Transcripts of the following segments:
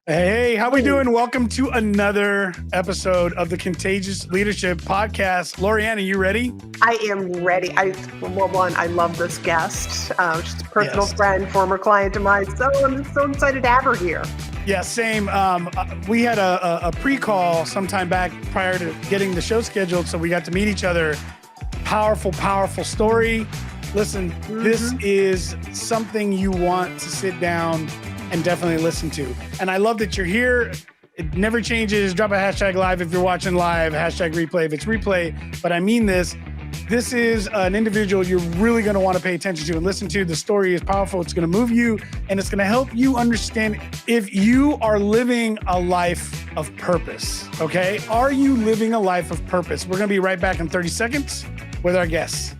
Hey, how we doing? Welcome to another episode of the Contagious Leadership Podcast. Laurie-Ann, are you ready? I am ready. I love this guest. She's a personal friend, former client of mine. So I'm so excited to have her here. Yeah, same. We had a pre-call sometime back prior to getting the show scheduled, so we got to meet each other. Powerful, powerful story. Listen, This is something you want to sit down and definitely listen to. And I love that you're here. It never changes. Drop a hashtag live if you're watching live, hashtag replay if it's replay. But I mean this. This is an individual you're really going to want to pay attention to and listen to. The story is powerful. It's going to move you, and it's going to help you understand if you are living a life of purpose, okay? Are you living a life of purpose? We're going to be right back in 30 seconds with our guests.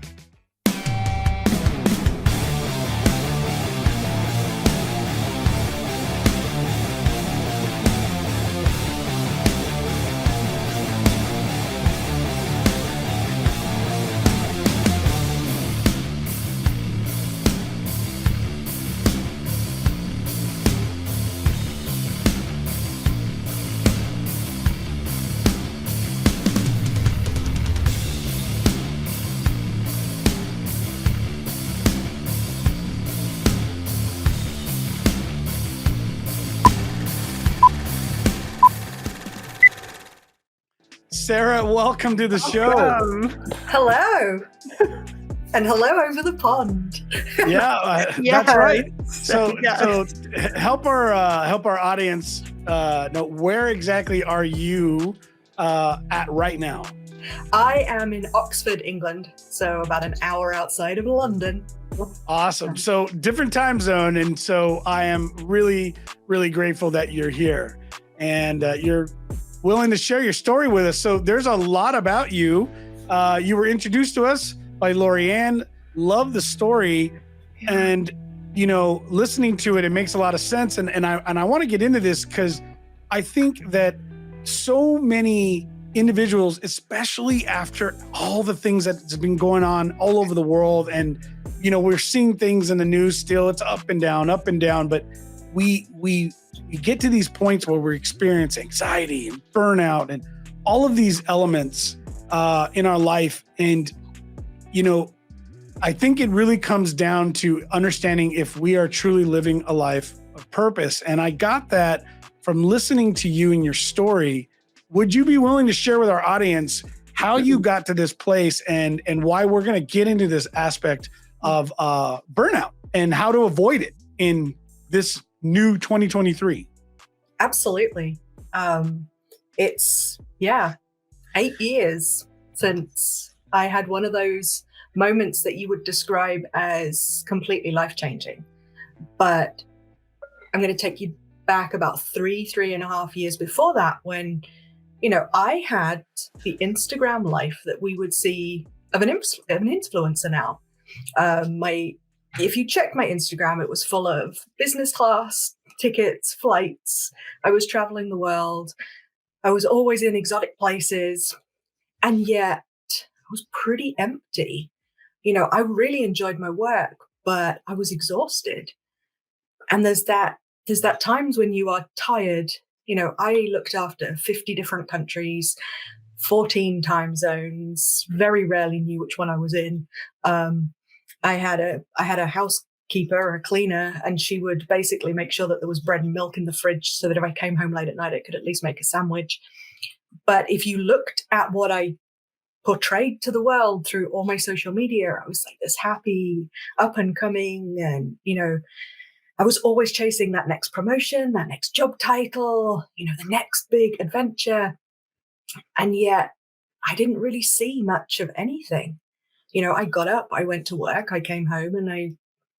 Sarah, welcome to the show. Hello. And hello over the pond. That's right. So help our audience know, where exactly are you at right now? I am in Oxford, England, so about an hour outside of London. Awesome. So different time zone, and so I am really, really grateful that you're here and you're willing to share your story with us. So there's a lot about you. You were introduced to us by Laurie-Ann. Love the story. And, listening to it, it makes a lot of sense. And I want to get into this because I think that so many individuals, especially after all the things that's been going on all over the world, and, we're seeing things in the news still, it's up and down, but we get to these points where we experience anxiety and burnout and all of these elements in our life. And, I think it really comes down to understanding if we are truly living a life of purpose. And I got that from listening to you and your story. Would you be willing to share with our audience how you got to this place and why we're going to get into this aspect of burnout and how to avoid it in this new 2023? Absolutely. It's 8 years since I had one of those moments that you would describe as completely life-changing. But I'm going to take you back about 3.5 years before that, when, I had the Instagram life that we would see of an influencer now. If you check my Instagram, it was full of business class tickets, flights. I was traveling the world. I was always in exotic places. And yet I was pretty empty. I really enjoyed my work, but I was exhausted. And there's that times when you are tired. I looked after 50 different countries, 14 time zones, very rarely knew which one I was in. I had a housekeeper, a cleaner, and she would basically make sure that there was bread and milk in the fridge so that if I came home late at night, I could at least make a sandwich. But if you looked at what I portrayed to the world through all my social media, I was like this happy, up and coming, and, I was always chasing that next promotion, that next job title, the next big adventure. And yet I didn't really see much of anything. I got up, I went to work, I came home and I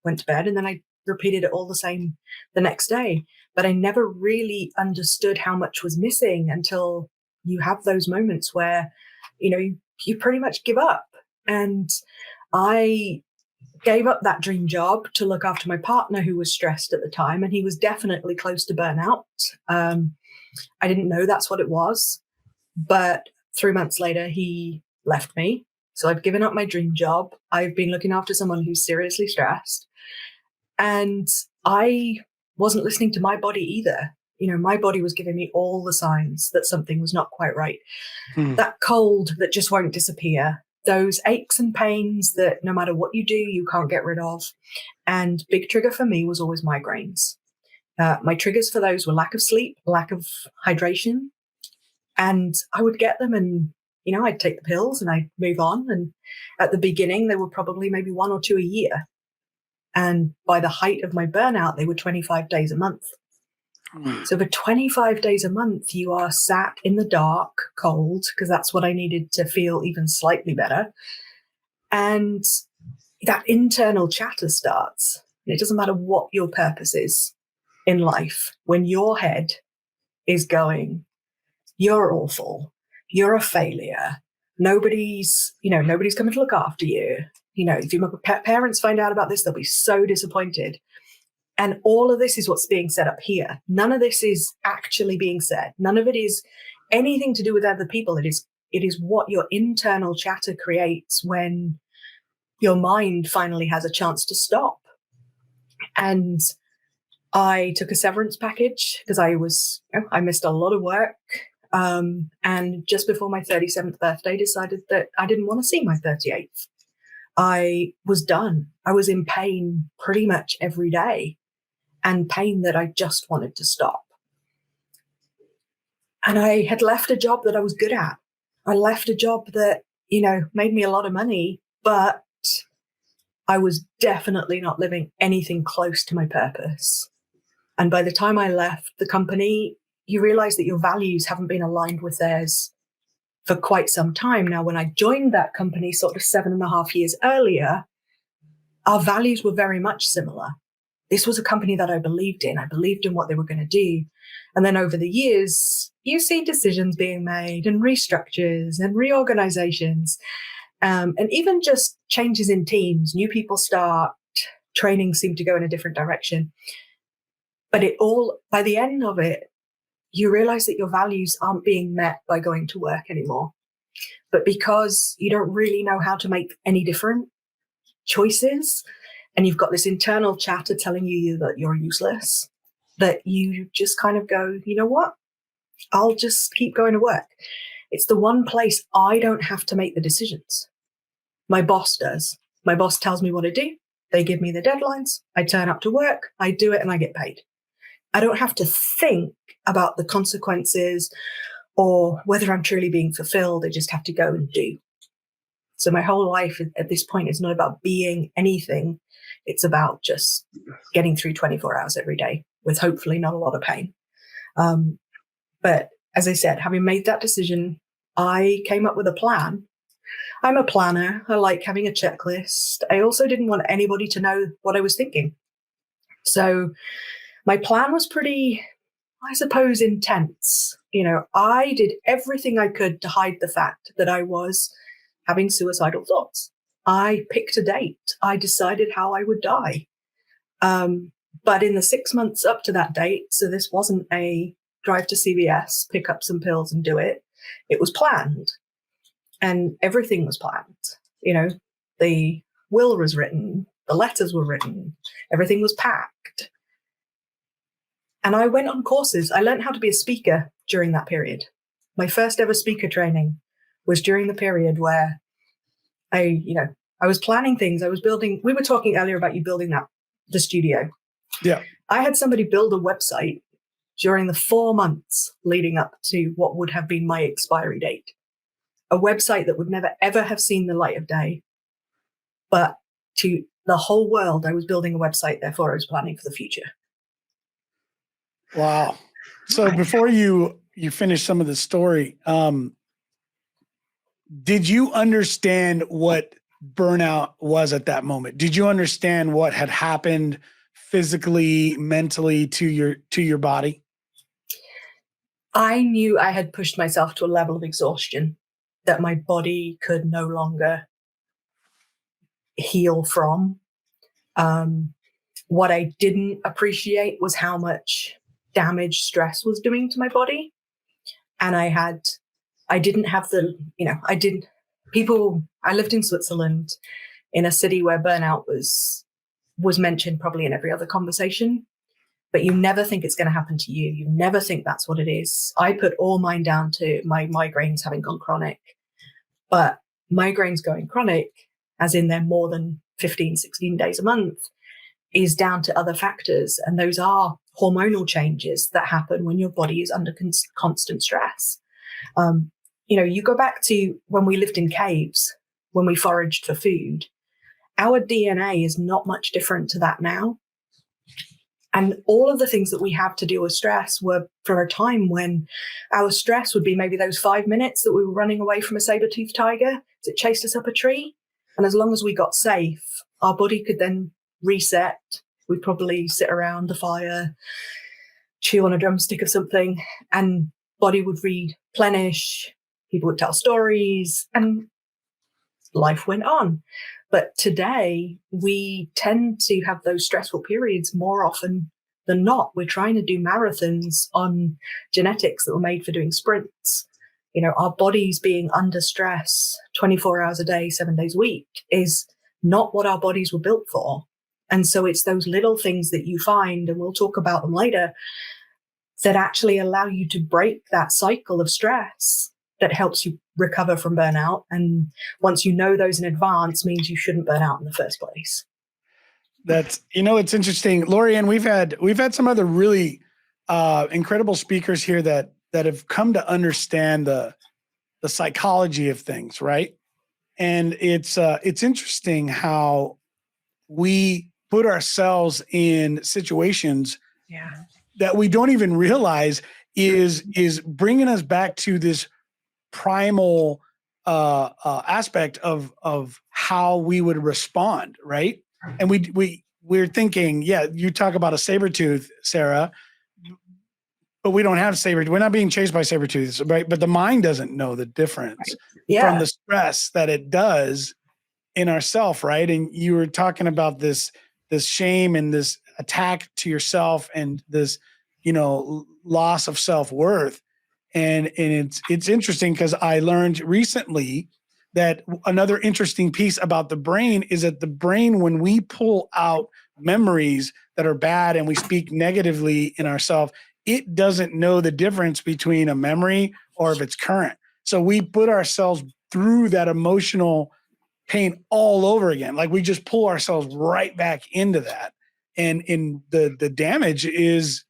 went to bed, and then I repeated it all the same the next day. But I never really understood how much was missing until you have those moments where, you pretty much give up. And I gave up that dream job to look after my partner, who was stressed at the time, and he was definitely close to burnout. I didn't know that's what it was, but 3 months later, he left me. So I've given up my dream job. I've been looking after someone who's seriously stressed. And I wasn't listening to my body either. my body was giving me all the signs that something was not quite right. Hmm. That cold that just won't disappear, those aches and pains that no matter what you do, you can't get rid of. And big trigger for me was always migraines. My triggers for those were lack of sleep, lack of hydration. And I would get them and, I'd take the pills and I'd move on. And at the beginning, they were probably maybe 1 or 2 a year. And by the height of my burnout, they were 25 days a month. So for 25 days a month, you are sat in the dark, cold, because that's what I needed to feel even slightly better. And that internal chatter starts. And it doesn't matter what your purpose is in life. When your head is going, you're awful, you're a failure, nobody's coming to look after you. If your parents find out about this, they'll be so disappointed. And all of this is what's being set up here. None of this is actually being said. None of it is anything to do with other people. It is what your internal chatter creates when your mind finally has a chance to stop. And I took a severance package because I missed a lot of work. And just before my 37th birthday, decided that I didn't want to see my 38th. I was done. I was in pain pretty much every day, and pain that I just wanted to stop. And I had left a job that I was good at. I left a job that, made me a lot of money, but I was definitely not living anything close to my purpose. And by the time I left the company, you realize that your values haven't been aligned with theirs for quite some time. Now, when I joined that company sort of 7.5 years earlier, our values were very much similar. This was a company that I believed in. I believed in what they were going to do. And then over the years, you see decisions being made and restructures and reorganizations, and even just changes in teams. New people start, training seemed to go in a different direction. But by the end of it, you realize that your values aren't being met by going to work anymore. But because you don't really know how to make any different choices, and you've got this internal chatter telling you that you're useless, that you just kind of go, you know what? I'll just keep going to work. It's the one place I don't have to make the decisions. My boss does. My boss tells me what to do. They give me the deadlines. I turn up to work. I do it and I get paid. I don't have to think about the consequences or whether I'm truly being fulfilled. I just have to go and do. So my whole life at this point is not about being anything. It's about just getting through 24 hours every day with hopefully not a lot of pain. But as I said, having made that decision, I came up with a plan. I'm a planner. I like having a checklist. I also didn't want anybody to know what I was thinking. So my plan was pretty, I suppose, intense. I did everything I could to hide the fact that I was having suicidal thoughts. I picked a date. I decided how I would die. But in the 6 months up to that date, so this wasn't a drive to CVS, pick up some pills and do it. It was planned. And everything was planned. The will was written, the letters were written, everything was packed. And I went on courses. I learned how to be a speaker during that period. My first ever speaker training was during the period where I was planning things. I was building, we were talking earlier about you building the studio. Yeah. I had somebody build a website during the 4 months leading up to what would have been my expiry date. A website that would never, ever have seen the light of day. But to the whole world, I was building a website. Therefore, I was planning for the future. Wow. So before you finish some of the story, did you understand what burnout was at that moment? Did you understand what had happened physically, mentally to your body? I knew I had pushed myself to a level of exhaustion that my body could no longer heal from. What I didn't appreciate was how much damage stress was doing to my body. And I lived in Switzerland in a city where burnout was mentioned probably in every other conversation. but you never think it's going to happen to you. You never think that's what it is. I put all mine down to my migraines having gone chronic, but migraines going chronic, as in they're more than 15, 16 days a month, is down to other factors. And those are hormonal changes that happen when your body is under constant stress. You go back to when we lived in caves, when we foraged for food, our DNA is not much different to that now. And all of the things that we have to deal with stress were for a time when our stress would be maybe those 5 minutes that we were running away from a saber-toothed tiger as it chased us up a tree. And as long as we got safe, our body could then reset. We'd probably sit around the fire, chew on a drumstick of something, and body would replenish. People would tell stories, and life went on. But today, we tend to have those stressful periods more often than not. We're trying to do marathons on genetics that were made for doing sprints. Our bodies being under stress 24 hours a day, 7 days a week is not what our bodies were built for. And so it's those little things that you find, and we'll talk about them later, that actually allow you to break that cycle of stress that helps you recover from burnout. And once you know those in advance, means you shouldn't burn out in the first place. That's, it's interesting, Laurie-Ann, we've had some other really incredible speakers here that have come to understand the psychology of things, right? And it's interesting how we put ourselves in situations that we don't even realize is bringing us back to this primal aspect of how we would respond, right? And we're thinking, you talk about a saber tooth, Sarah, but we don't have saber. We're not being chased by saber tooths, right? But the mind doesn't know the difference from the stress that it does in ourself, right? And you were talking about this shame and this attack to yourself and this, loss of self-worth. And it's interesting because I learned recently that another interesting piece about the brain is that the brain, when we pull out memories that are bad and we speak negatively in ourselves, it doesn't know the difference between a memory or if it's current. So we put ourselves through that emotional pain all over again. Like we just pull ourselves right back into that. And the damage is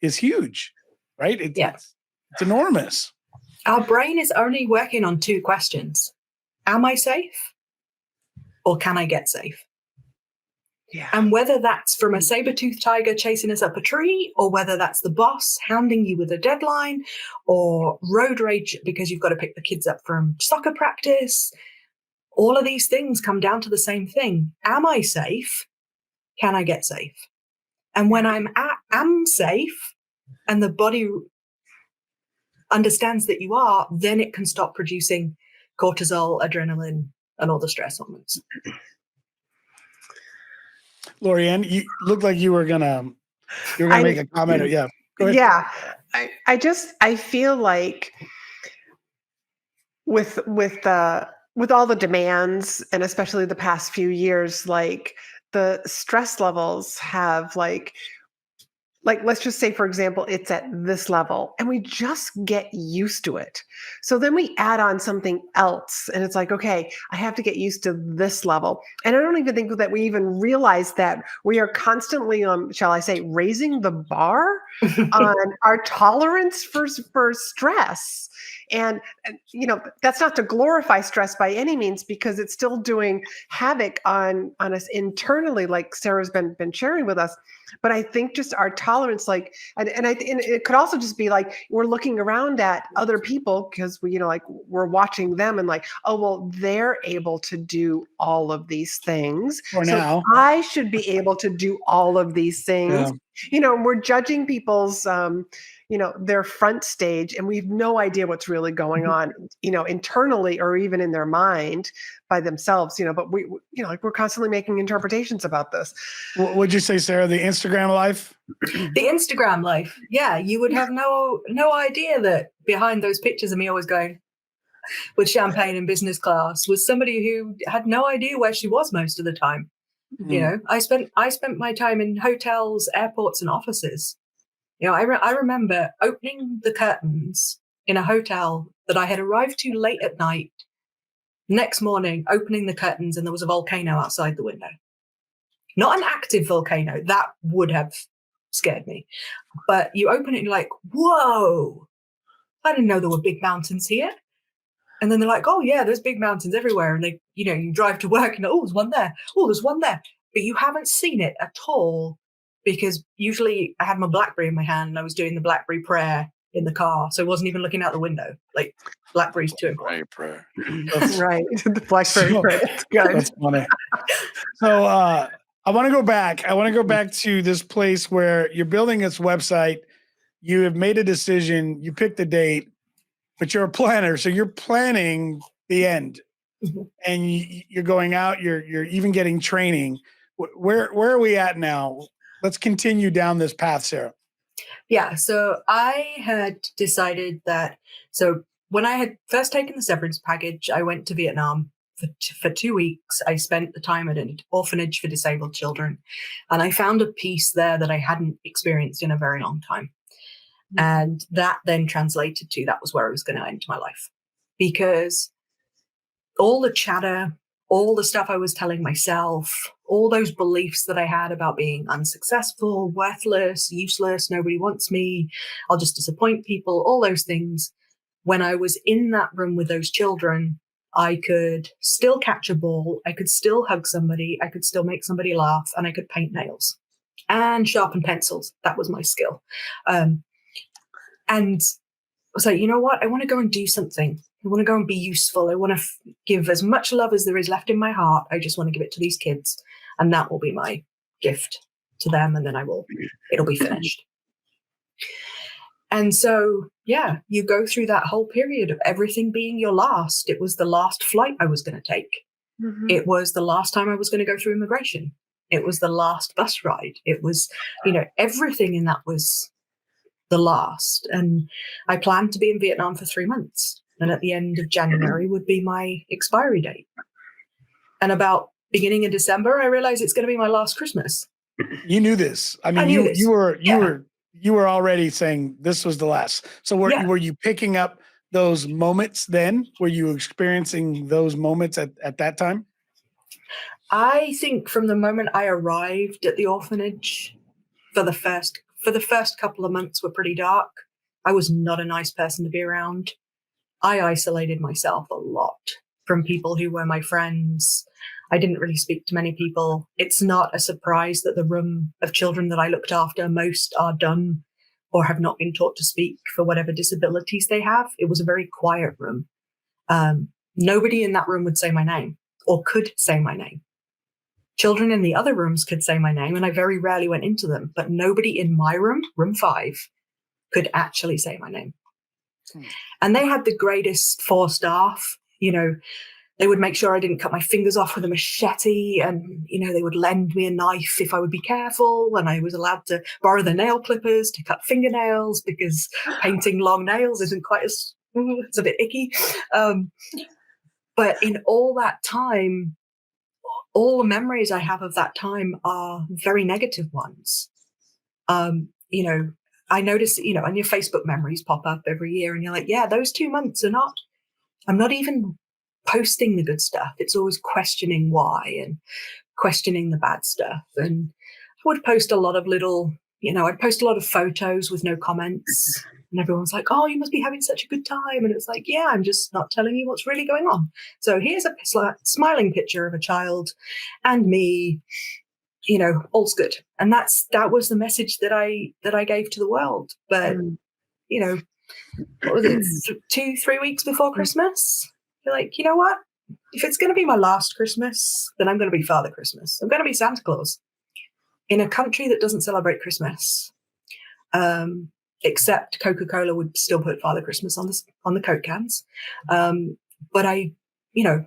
huge, right? It's enormous. Our brain is only working on two questions. Am I safe? Or can I get safe? Yeah. And whether that's from a saber-toothed tiger chasing us up a tree, or whether that's the boss hounding you with a deadline, or road rage because you've got to pick the kids up from soccer practice, all of these things come down to the same thing. Am I safe? Can I get safe? And when I'm safe and the body understands that you are, then it can stop producing cortisol, adrenaline, and all the stress hormones. Laurie-Ann, you looked like you were gonna make a comment. Yeah, go ahead. Yeah, I feel like with all the demands, and especially the past few years, like the stress levels have like let's just say, for example, it's at this level and we just get used to it. So then we add on something else and it's like, okay, I have to get used to this level. And I don't even think that we even realize that we are constantly, shall I say, raising the bar on our tolerance for stress. And that's not to glorify stress by any means, because it's still doing havoc on us internally, like Sarah's been sharing with us. But I think just our tolerance, and it could also just be like we're looking around at other people because we're watching them and like, oh well, they're able to do all of these things. For now, I should be able to do all of these things. Yeah. We're judging people's their front stage, and we have no idea what's really going on, internally or even in their mind by themselves, but we're constantly making interpretations about this. What would you say, Sarah, the Instagram life? The Instagram life. Yeah. You would have no idea that behind those pictures of me always going with champagne in business class was somebody who had no idea where she was most of the time. You know, I spent my time in hotels, airports, and offices. You know, I remember opening the curtains in a hotel that I had arrived to late at night. Next morning, opening the curtains, and there was a volcano outside the window. Not an active volcano. That would have scared me. But you open it and you're like, whoa, I didn't know there were big mountains here. And then they're like, oh, yeah, there's big mountains everywhere. And they, you know, you drive to work and, oh, there's one there. Oh, there's one there. But you haven't seen it at all, because usually I had my BlackBerry in my hand and I was doing the BlackBerry prayer in the car. So I wasn't even looking out the window. Like, BlackBerry's too important. Prayer. Right. The BlackBerry prayer. It's good. That's funny. So I want to go back. I want to go back to this place where you're building this website. You have made a decision. You picked the date, but you're a planner. So you're planning the end. Mm-hmm. And you're going out. You're even getting training. Where are we at now? Let's continue down this path, Sarah. Yeah. So I had decided that. So when I had first taken the severance package, I went to Vietnam for 2 weeks. I spent the time at an orphanage for disabled children, and I found a peace there that I hadn't experienced in a very long time. Mm-hmm. And that then translated to that was where I was going to end my life, because all the chatter, all the stuff I was telling myself, all those beliefs that I had about being unsuccessful, worthless, useless, nobody wants me, I'll just disappoint people, all those things. When I was in that room with those children, I could still catch a ball, I could still hug somebody, I could still make somebody laugh, and I could paint nails and sharpen pencils. That was my skill. And I was like, you know what? I want to go and do something. I want to go and be useful. I want to give as much love as there is left in my heart. I just want to give it to these kids. And that will be my gift to them. And then it'll be finished. And so, yeah, you go through that whole period of everything being your last. It was the last flight I was going to take. Mm-hmm. It was the last time I was going to go through immigration. It was the last bus ride. It was, you know, everything in that was the last. And I planned to be in Vietnam for 3 months. And at the end of January would be my expiry date. And about beginning in December, I realized it's going to be my last Christmas. You knew this. I mean, you were already saying this was the last. So were you picking up those moments then? Were you experiencing those moments at that time? I think from the moment I arrived at the orphanage, for the first couple of months were pretty dark. I was not a nice person to be around. I isolated myself a lot from people who were my friends. I didn't really speak to many people. It's not a surprise that the room of children that I looked after, most are dumb or have not been taught to speak for whatever disabilities they have. It was a very quiet room. Nobody in that room would say my name or could say my name. Children in the other rooms could say my name, and I very rarely went into them, but nobody in my room, room 5, could actually say my name. And they had the greatest 4 staff. You know, they would make sure I didn't cut my fingers off with a machete, and, you know, they would lend me a knife if I would be careful, and I was allowed to borrow the nail clippers to cut fingernails because painting long nails isn't quite as, it's a bit icky. But in all that time, all the memories I have of that time are very negative ones. You know, I notice, you know, and your Facebook memories pop up every year and you're like, yeah, those 2 months are not, I'm not even posting the good stuff. It's always questioning why and questioning the bad stuff. And I would post a lot of little, you know, I'd post a lot of photos with no comments. And everyone's like, oh, you must be having such a good time. And it's like, yeah, I'm just not telling you what's really going on. So here's a smiling picture of a child and me, you know, all's good. And that was the message that I gave to the world. But, you know, what was it, 2-3 weeks before Christmas? You're like, you know what? If it's going to be my last Christmas, then I'm going to be Father Christmas. I'm going to be Santa Claus in a country that doesn't celebrate Christmas. Except Coca-Cola would still put Father Christmas on the Coke cans. But I, you know,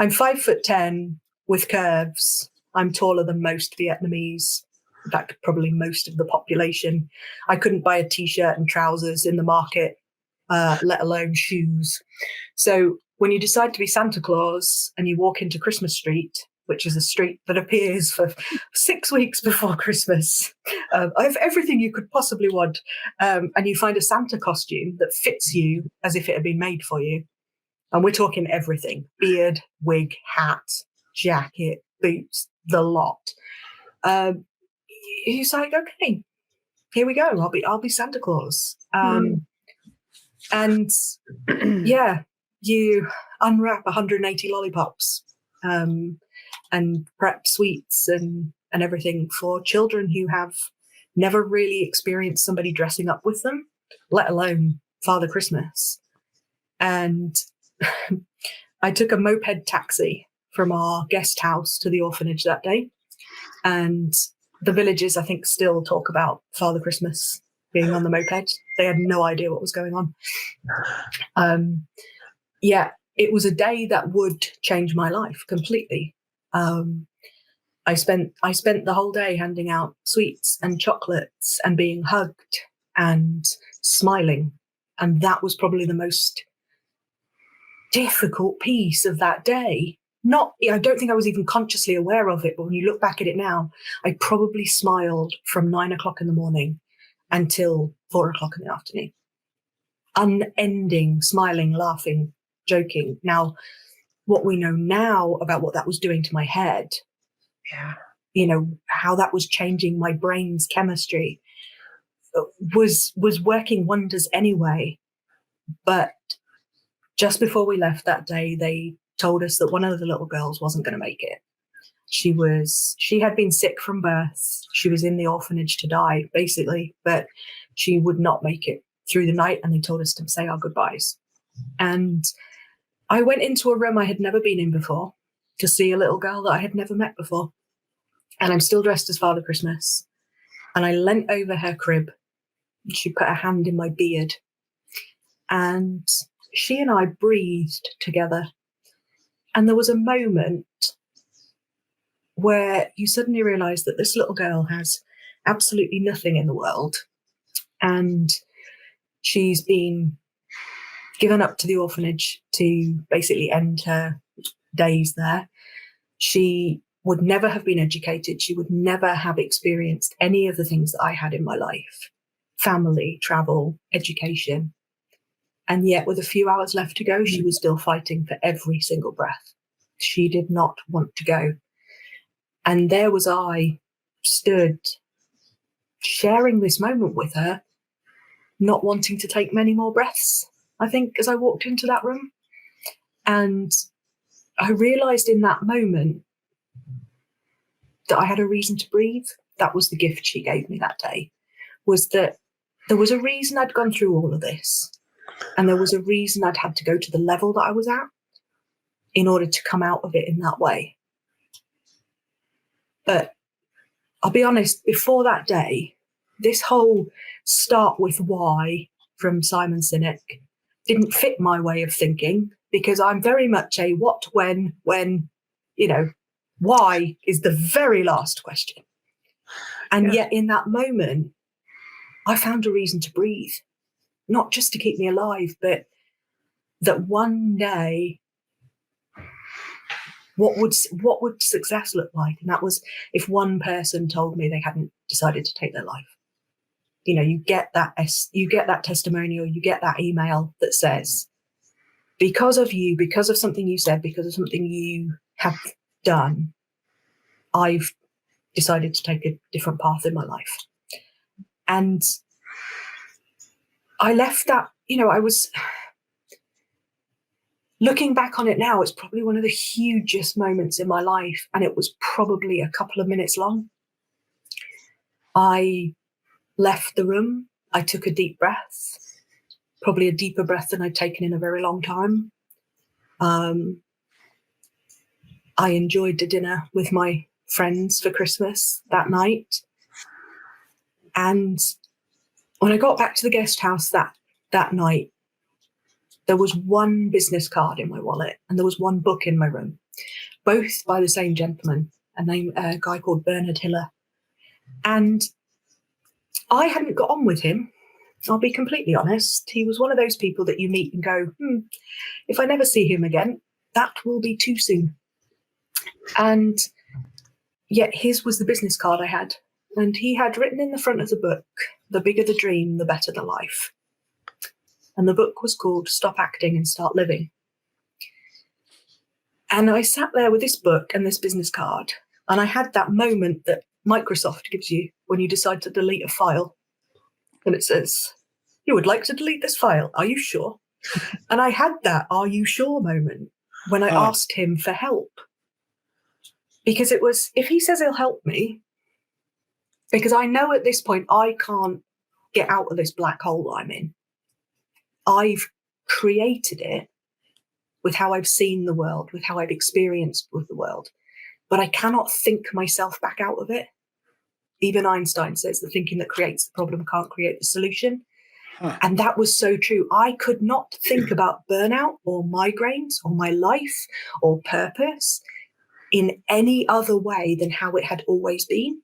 I'm 5'10" with curves. I'm taller than most Vietnamese. In fact, probably most of the population. I couldn't buy a t-shirt and trousers in the market, let alone shoes. So when you decide to be Santa Claus and you walk into Christmas Street which is a street that appears for 6 weeks before Christmas. I have everything you could possibly want. And you find a Santa costume that fits you as if it had been made for you. And we're talking everything: beard, wig, hat, jacket, boots, the lot. He's like, okay, here we go. I'll be Santa Claus. And yeah, you unwrap 180 lollipops and prep sweets and everything for children who have never really experienced somebody dressing up with them, let alone Father Christmas. And I took a moped taxi from our guest house to the orphanage that day. And the villagers, I think, still talk about Father Christmas being on the moped. They had no idea what was going on. Yeah, it was a day that would change my life completely. I spent the whole day handing out sweets and chocolates and being hugged and smiling. And that was probably the most difficult piece of that day. I don't think I was even consciously aware of it, but when you look back at it now, I probably smiled from 9 o'clock in the morning until 4 o'clock in the afternoon. Unending, smiling, laughing, joking. Now, what we know now about what that was doing to my head, how that was changing my brain's chemistry, was working wonders anyway. But just before we left that day, they told us that one of the little girls wasn't going to make it. She had been sick from birth. She was in the orphanage to die, basically, but she would not make it through the night, and they told us to say our goodbyes. And I went into a room I had never been in before to see a little girl that I had never met before. And I'm still dressed as Father Christmas. And I leant over her crib. She put her hand in my beard. And she and I breathed together. And there was a moment where you suddenly realize that this little girl has absolutely nothing in the world. And she's been given up to the orphanage to basically end her days there. She would never have been educated. She would never have experienced any of the things that I had in my life: family, travel, education. And yet, with a few hours left to go, she was still fighting for every single breath. She did not want to go. And there was I, stood, sharing this moment with her, not wanting to take many more breaths, I think, as I walked into that room. And I realized in that moment that I had a reason to breathe. That was the gift she gave me that day, was that there was a reason I'd gone through all of this. And there was a reason I'd had to go to the level that I was at in order to come out of it in that way. But I'll be honest, before that day, this whole start with why from Simon Sinek didn't fit my way of thinking, because I'm very much a what, when, why is the very last question. And yet in that moment, I found a reason to breathe. Not just to keep me alive, but that one day, what would success look like? And that was if one person told me they hadn't decided to take their life. You get that testimonial, you get that email that says, because of you, because of something you said, because of something you have done, I've decided to take a different path in my life. And I left that, I was looking back on it now, it's probably one of the hugest moments in my life. And it was probably a couple of minutes long. I left the room. I took a deep breath, probably a deeper breath than I'd taken in a very long time. I enjoyed the dinner with my friends for Christmas that night. And when I got back to the guest house that night, there was one business card in my wallet and there was one book in my room, both by the same gentleman, a guy called Bernard Hiller. And I hadn't got on with him. I'll be completely honest. He was one of those people that you meet and go, if I never see him again, that will be too soon. And yet his was the business card I had. And he had written in the front of the book, "The bigger the dream, the better the life." And the book was called "Stop Acting and Start Living." And I sat there with this book and this business card, and I had that moment that Microsoft gives you when you decide to delete a file. And it says, "You would like to delete this file. Are you sure?" And I had that "are you sure" moment when I asked him for help. Because it was, if he says he'll help me, because I know at this point I can't get out of this black hole I'm in. I've created it with how I've seen the world, with how I've experienced with the world, but I cannot think myself back out of it. Even Einstein says the thinking that creates the problem can't create the solution. And that was so true. I could not think about burnout or migraines or my life or purpose in any other way than how it had always been.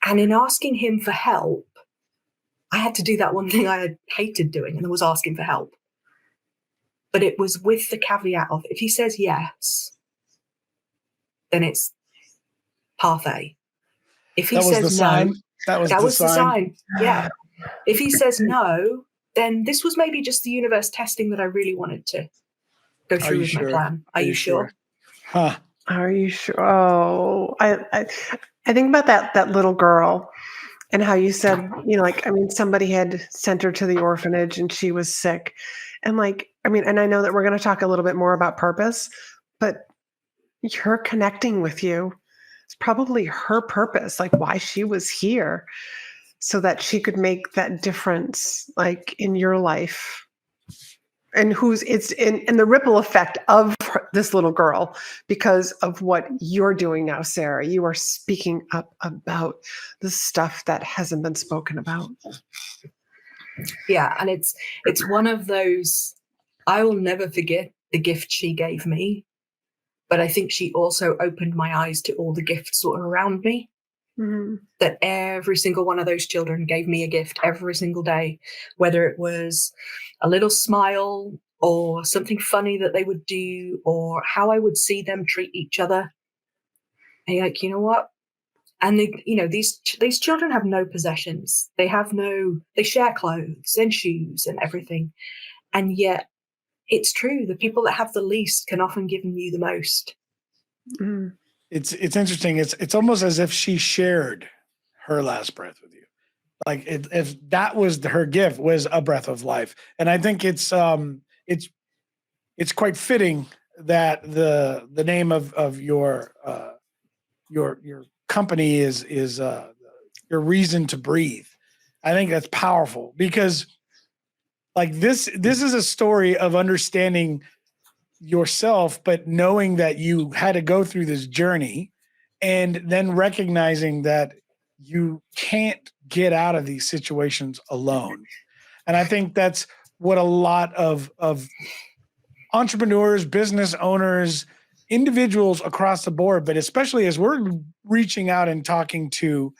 And in asking him for help, I had to do that one thing I had hated doing, and it was asking for help. But it was with the caveat of, if he says yes, then it's parfait. If he says no, that was the sign. Yeah. If he says no, then this was maybe just the universe testing that I really wanted to go through with my plan. Are you sure? Huh. Are you sure? Oh, I think about that little girl and how you said, somebody had sent her to the orphanage and she was sick. And and I know that we're going to talk a little bit more about purpose, but her connecting with you is probably her purpose, why she was here, so that she could make that difference, in your life. And it's in the ripple effect of this little girl, because of what you're doing now, Sarah. You are speaking up about the stuff that hasn't been spoken about. Yeah, and it's one of those, I will never forget the gift she gave me, but I think she also opened my eyes to all the gifts sort of around me. Mm-hmm. That every single one of those children gave me a gift every single day, whether it was a little smile or something funny that they would do, or how I would see them treat each other. And you're like, you know what? And these children have no possessions. They share clothes and shoes and everything. And yet it's true. The people that have the least can often give you the most. Mm. It's interesting. It's almost as if she shared her last breath with you. If that was her gift, was a breath of life. And I think it's quite fitting that the name of your company is your reason to breathe. I think that's powerful, because this is a story of understanding yourself, but knowing that you had to go through this journey, and then recognizing that you can't get out of these situations alone. And I think that's what a lot of entrepreneurs, business owners, individuals across the board, but especially as we're reaching out and talking to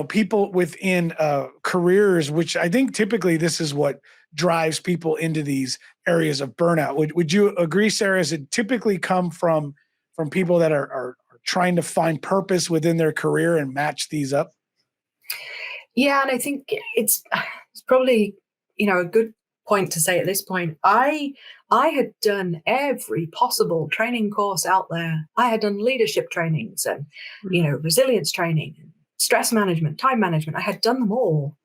people within careers, which I think typically this is what drives people into these areas of burnout. Would you agree, Sarah? Does it typically come from people that are trying to find purpose within their career and match these up? Yeah, and I think it's probably a good point to say at this point. I had done every possible training course out there. I had done leadership trainings and resilience training, stress management, time management. I had done them all,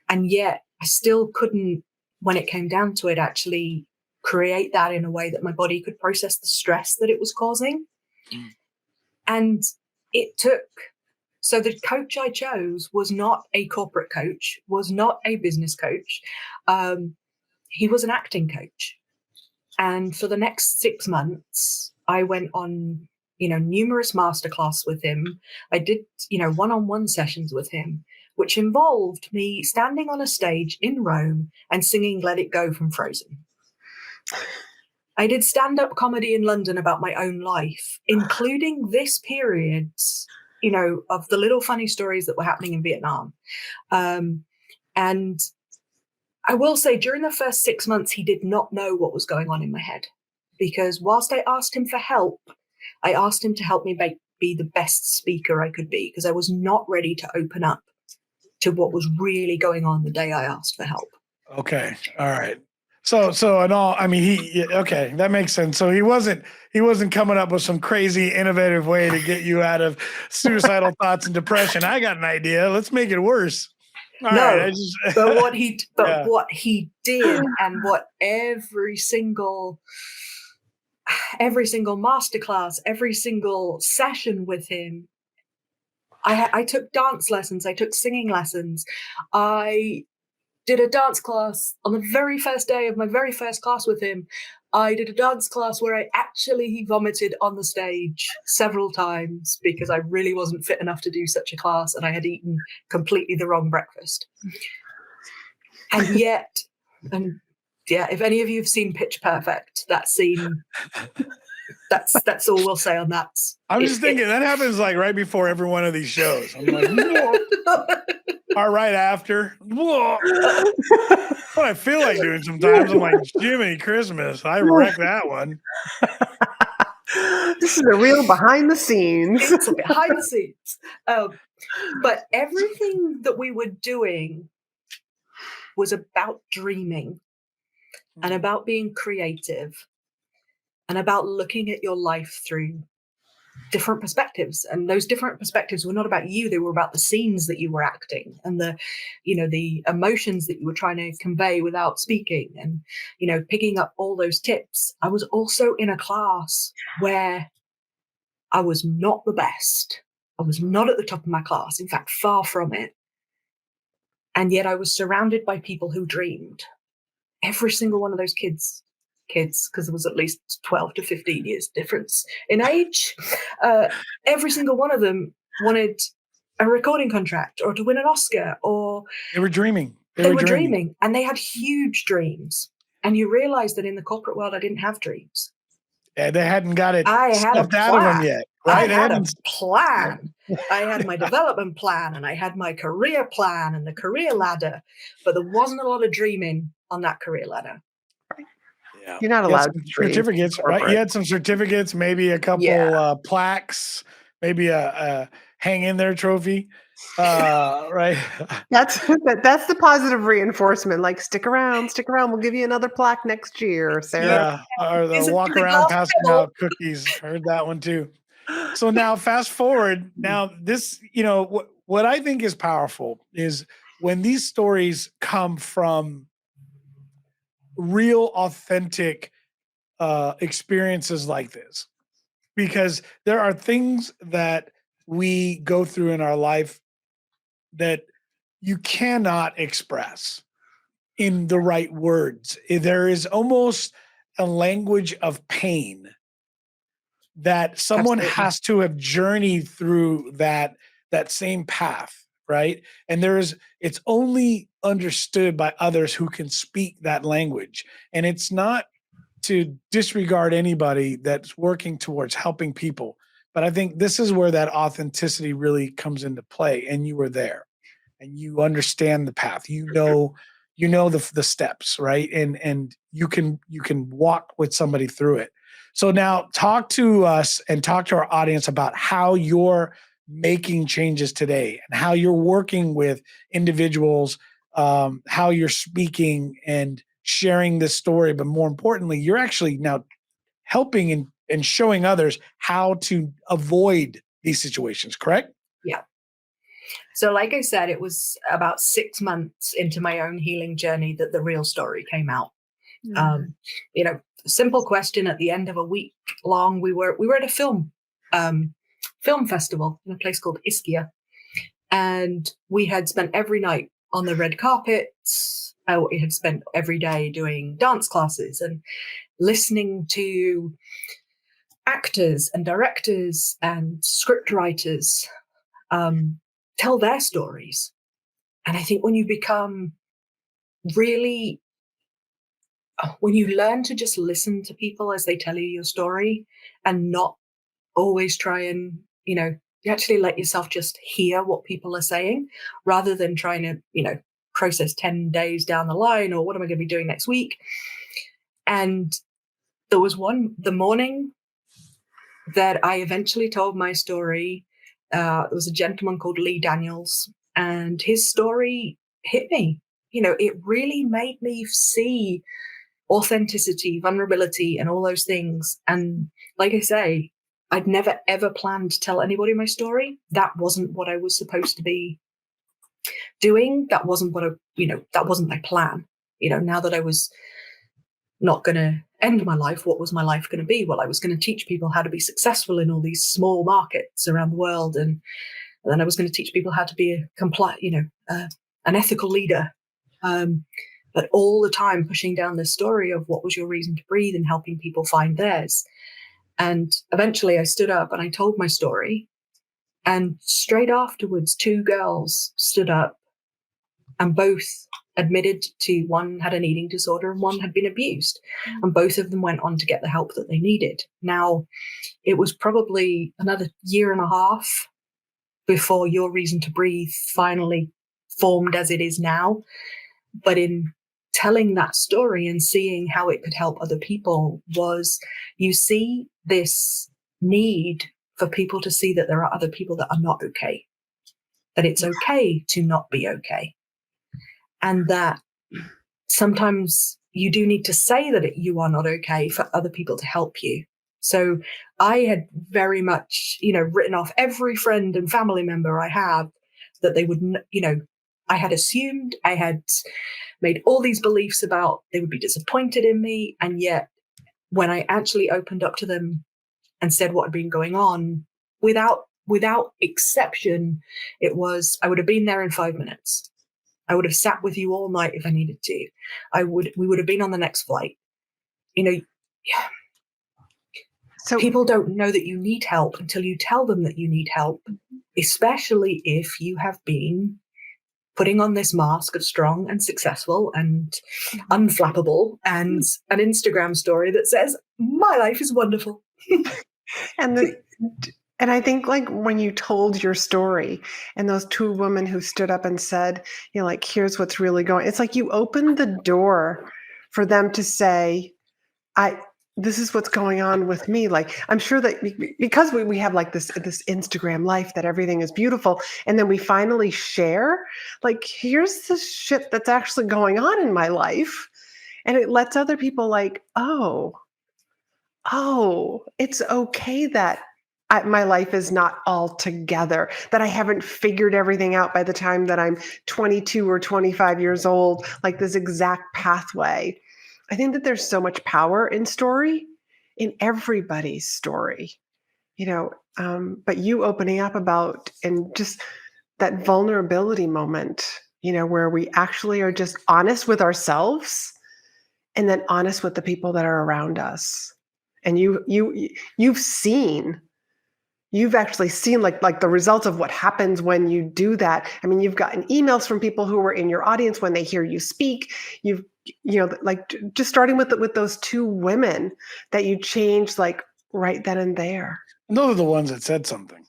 and yet I still couldn't, when it came down to it, actually create that in a way that my body could process the stress that it was causing. And it took. So the coach I chose was not a corporate coach, was not a business coach. He was an acting coach. And for the next 6 months, I went on, numerous masterclass with him. I did, one-on-one sessions with him, which involved me standing on a stage in Rome and singing Let It Go from Frozen. I did stand-up comedy in London about my own life, including this period, of the little funny stories that were happening in Vietnam. And I will say, during the first 6 months, he did not know what was going on in my head. because whilst I asked him for help, I asked him to help me be the best speaker I could be, because I was not ready to open up to what was really going on the day I asked for help. Okay. All right. So in all, I mean, okay, that makes sense. So he wasn't coming up with some crazy innovative way to get you out of suicidal thoughts and depression. I got an idea. Let's make it worse. All right, but what he did, and what every single masterclass, every single session with him, I took dance lessons, I took singing lessons, I did a dance class on the very first day of my very first class with him. I did a dance class where he vomited on the stage several times because I really wasn't fit enough to do such a class, and I had eaten completely the wrong breakfast. And yet, if any of you have seen Pitch Perfect, that scene, that's all we'll say on that. I'm just thinking that happens like right before every one of these shows. I'm like, or right after. What I feel like doing sometimes. I'm like, Jiminy Christmas. I wrecked that one. This is a real behind the scenes. It's behind the scenes. But everything that we were doing was about dreaming and about being creative and about looking at your life through different perspectives. And those different perspectives were not about you, they were about the scenes that you were acting and the emotions that you were trying to convey without speaking, and picking up all those tips. I was also in a class where I was not the best. I was not at the top of my class, in fact, far from it. And yet I was surrounded by people who dreamed. Every single one of those kids, because there was at least 12 to 15 years difference in age. Every single one of them wanted a recording contract or to win an Oscar, or they were dreaming. They were dreaming, and they had huge dreams. And you realize that in the corporate world, I didn't have dreams. Yeah, they hadn't got it stuffed out of them yet, right? I had a plan. I had my development plan, and I had my career plan and the career ladder, but there wasn't a lot of dreaming on that career ladder. Yeah. You're not allowed to certificates, right? You had some certificates, maybe a couple plaques, maybe a hang in there trophy, right? That's the positive reinforcement. Like, stick around. We'll give you another plaque next year, Sarah. Yeah, or the walk around passing out cookies. Heard that one too. So now, fast forward. Now, this, what I think is powerful is when these stories come from real, authentic experiences like this, because there are things that we go through in our life that you cannot express in the right words. There is almost a language of pain that someone has to have journeyed through that same path, right? And it's only understood by others who can speak that language. And it's not to disregard anybody that's working towards helping people, but I think this is where that authenticity really comes into play. And you were there, and you understand the path. You know the steps, right? And you can walk with somebody through it. So now talk to us and talk to our audience about how you're making changes today and how you're working with individuals, how you're speaking and sharing this story. But more importantly, you're actually now helping and showing others how to avoid these situations, correct? Yeah. So like I said, it was about 6 months into my own healing journey that the real story came out. Mm-hmm. Simple question at the end of a week long, we were at a film festival in a place called Ischia, and we had spent every night on the red carpet. We had spent every day doing dance classes and listening to actors and directors and script writers tell their stories. And I think when you learn to just listen to people as they tell you your story and not always try and, you actually let yourself just hear what people are saying rather than trying to, process 10 days down the line, or what am I going to be doing next week? And there was the morning that I eventually told my story. There was a gentleman called Lee Daniels, and his story hit me. It really made me see authenticity, vulnerability, and all those things. And like I say, I'd never ever planned to tell anybody my story. That wasn't what I was supposed to be doing. That wasn't that wasn't my plan. Now that I was not going to end my life, what was my life going to be? Well, I was going to teach people how to be successful in all these small markets around the world. And then I was going to teach people how to be an ethical leader. But all the time pushing down this story of what was your reason to breathe and helping people find theirs. And eventually I stood up and I told my story. And straight afterwards, 2 girls stood up and both admitted to, one had an eating disorder and one had been abused. And both of them went on to get the help that they needed. Now, it was probably another 1.5 years before Your Reason to Breathe finally formed as it is now. But in telling that story and seeing how it could help other people, was you see this need for people to see that there are other people that are not okay, that it's okay to not be okay. And that sometimes you do need to say that you are not okay for other people to help you. So I had very much, written off every friend and family member I have that they would, I had assumed, I had made all these beliefs about they would be disappointed in me. And yet when I actually opened up to them and said what had been going on, without exception, it was, I would have been there in 5 minutes. I would have sat with you all night if I needed to. We would have been on the next flight. So people don't know that you need help until you tell them that you need help, especially if you have been putting on this mask of strong and successful and unflappable and an Instagram story that says, my life is wonderful. And I think, like, when you told your story and those 2 women who stood up and said, here's what's really going, it's like you opened the door for them to say, this is what's going on with me. Like, I'm sure that because we have like this Instagram life that everything is beautiful. And then we finally share, like, here's the shit that's actually going on in my life. And it lets other people like, oh, it's okay that my life is not all together, that I haven't figured everything out by the time that I'm 22 or 25 years old, like this exact pathway. I think that there's so much power in story, in everybody's story, but you opening up about, and just that vulnerability moment, where we actually are just honest with ourselves and then honest with the people that are around us. And you've actually seen like the results of what happens when you do that. I mean, you've gotten emails from people who were in your audience when they hear you speak. Like just starting with those 2 women that you changed, like, right then and there. And those are the ones that said something.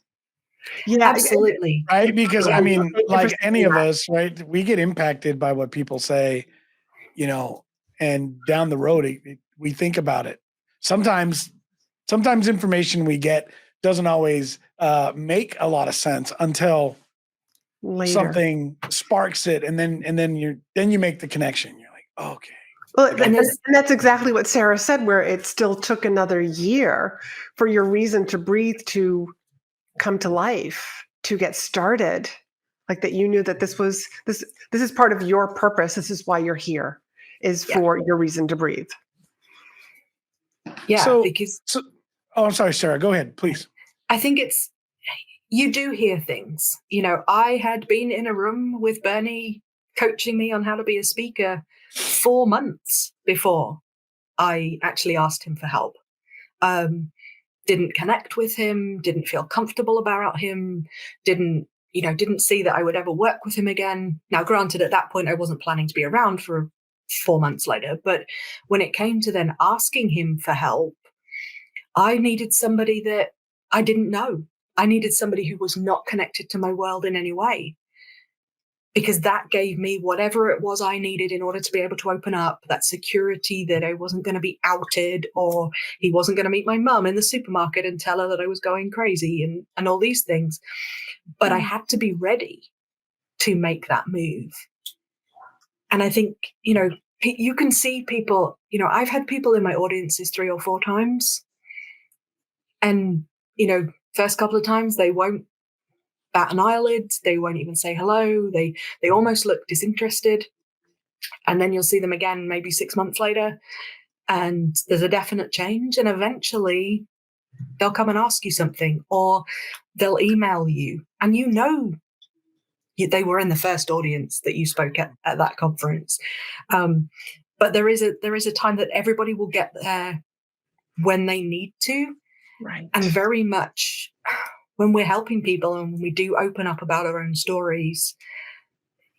Yeah, absolutely. Right. Because I mean, like any of us, right, we get impacted by what people say, and down the road, we think about it. Sometimes information we get doesn't always make a lot of sense until later something sparks it, and then you make the connection. You're like, oh, okay. Well, and that's exactly what Sarah said, where it still took another year for Your Reason to Breathe to come to life, to get started. Like, that you knew that this is part of your purpose. This is why you're here, is for Your Reason to Breathe. Yeah, I'm sorry, Sarah, go ahead, please. I think you do hear things. I had been in a room with Bernie coaching me on how to be a speaker 4 months before I actually asked him for help. Didn't connect with him, didn't feel comfortable about him, didn't see that I would ever work with him again. Now, granted, at that point, I wasn't planning to be around for 4 months later, but when it came to then asking him for help, I needed somebody that I didn't know. I needed somebody who was not connected to my world in any way. because that gave me whatever it was I needed in order to be able to open up, that security that I wasn't going to be outed, or he wasn't going to meet my mum in the supermarket and tell her that I was going crazy and all these things. But I had to be ready to make that move. And I think, you can see people, I've had people in my audiences 3 or 4 times. And, first couple of times they won't bat an eyelid. They won't even say hello. They almost look disinterested. And then you'll see them again, maybe 6 months later. And there's a definite change. And eventually they'll come and ask you something, or they'll email you. And they were in the first audience that you spoke at that conference. But there is a time that everybody will get there when they need to. Right. And very much when we're helping people and when we do open up about our own stories,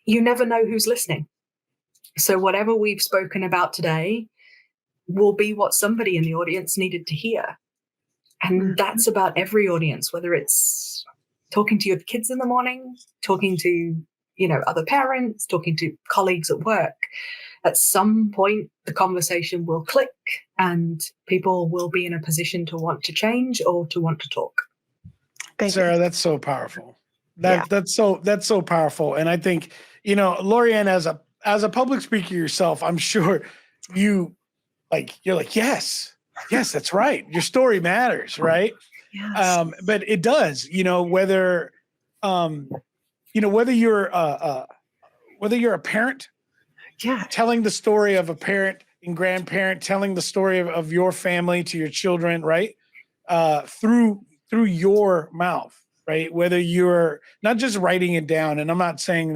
you never know who's listening. So whatever we've spoken about today will be what somebody in the audience needed to hear. And that's about every audience, whether it's talking to your kids in the morning, talking to, other parents, talking to colleagues at work. At some point, the conversation will click and people will be in a position to want to change or to want to talk. Thank Sarah, you. that's so powerful. That's so powerful. And I think, Laurie-Ann, as a public speaker yourself, I'm sure you're like, yes, that's right. Your story matters, right? Yes. But it does, whether you're a parent, telling the story of a parent and grandparent, telling the story of your family to your children, right? Through your mouth, right? Whether you're not just writing it down, and I'm not saying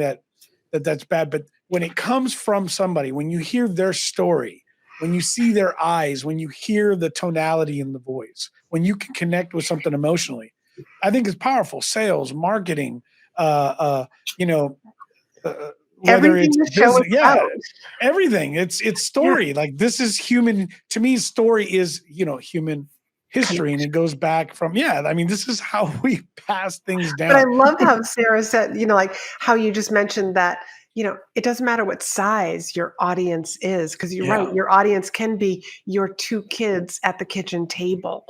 that's bad, but when it comes from somebody, when you hear their story, when you see their eyes, when you hear the tonality in the voice, when you can connect with something emotionally, I think it's powerful. Sales, marketing, whether Everything it's the show is about. everything. It's story. Like, this is human. To me, story is, human history, and it goes back from, this is how we pass things down. But I love how Sarah said, like how you just mentioned that, it doesn't matter what size your audience is, because you're right. Your audience can be your 2 kids at the kitchen table,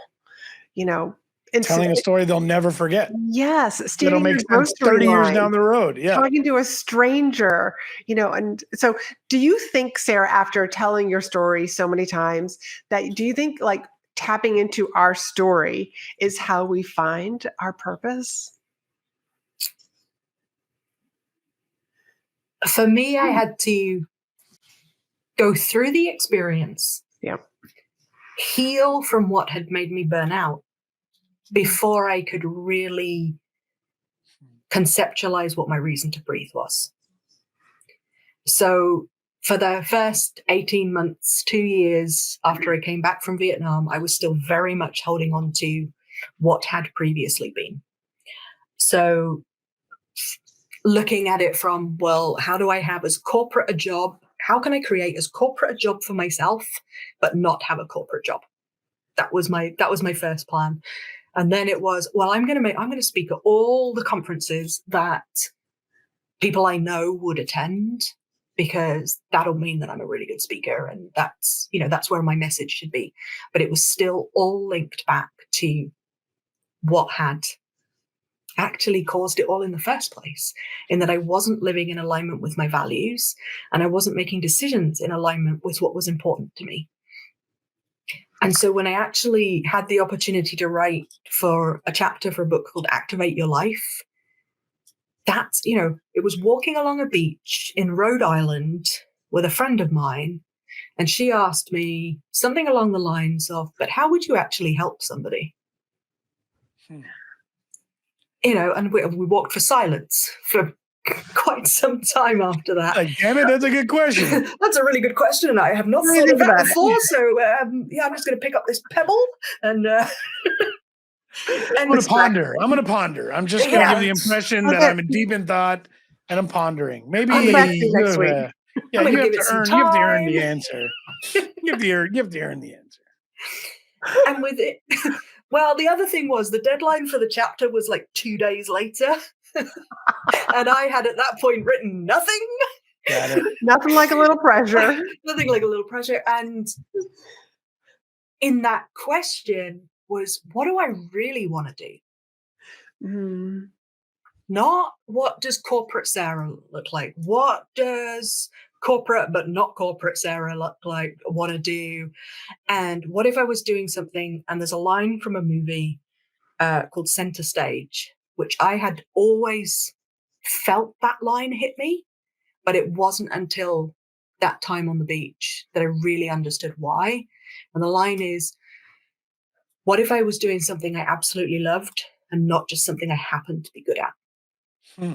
and telling a story they'll never forget. Yes. It'll Standing make in your sense grocery 30 years line, down the road. Yeah. talking to a stranger, and so do you think, Sarah, after telling your story so many times, do you think like tapping into our story is how we find our purpose? For me, I had to go through the experience, heal from what had made me burn out before I could really conceptualize what my reason to breathe was. So for the first 18 months, 2 years after I came back from Vietnam, I was still very much holding on to what had previously been. So looking at it from, well, how do I have as corporate a job? How can I create as corporate a job for myself, but not have a corporate job? That was my first plan. And then it was, well, I'm going to speak at all the conferences that people I know would attend, because that'll mean that I'm a really good speaker. And that's where my message should be. But it was still all linked back to what had actually caused it all in the first place, in that I wasn't living in alignment with my values, and I wasn't making decisions in alignment with what was important to me. And so when I actually had the opportunity to write for a chapter for a book called Activate Your Life, that's, it was walking along a beach in Rhode Island with a friend of mine, and she asked me something along the lines of, but how would you actually help somebody? And we walked for silence for quite some time after that. Damn it, that's a good question. That's a really good question. I have not thought of that before. So I'm just going to pick up this pebble and I'm going to ponder. I'm just going to give the impression that I'm deep in thought and I'm pondering. Maybe next week. You have to earn the answer. You have to earn the answer. And with it, well, the other thing was the deadline for the chapter was like 2 days later. And I had at that point written nothing. Got it. Nothing like a little pressure. Nothing like a little pressure. And in that question was, what do I really want to do? Mm. Not what does corporate Sarah look like? What does corporate but not corporate Sarah look like, want to do? And what if I was doing something, and there's a line from a movie called Center Stage, which I had always felt that line hit me, but it wasn't until that time on the beach that I really understood why. And the line is, what if I was doing something I absolutely loved and not just something I happened to be good at? Hmm.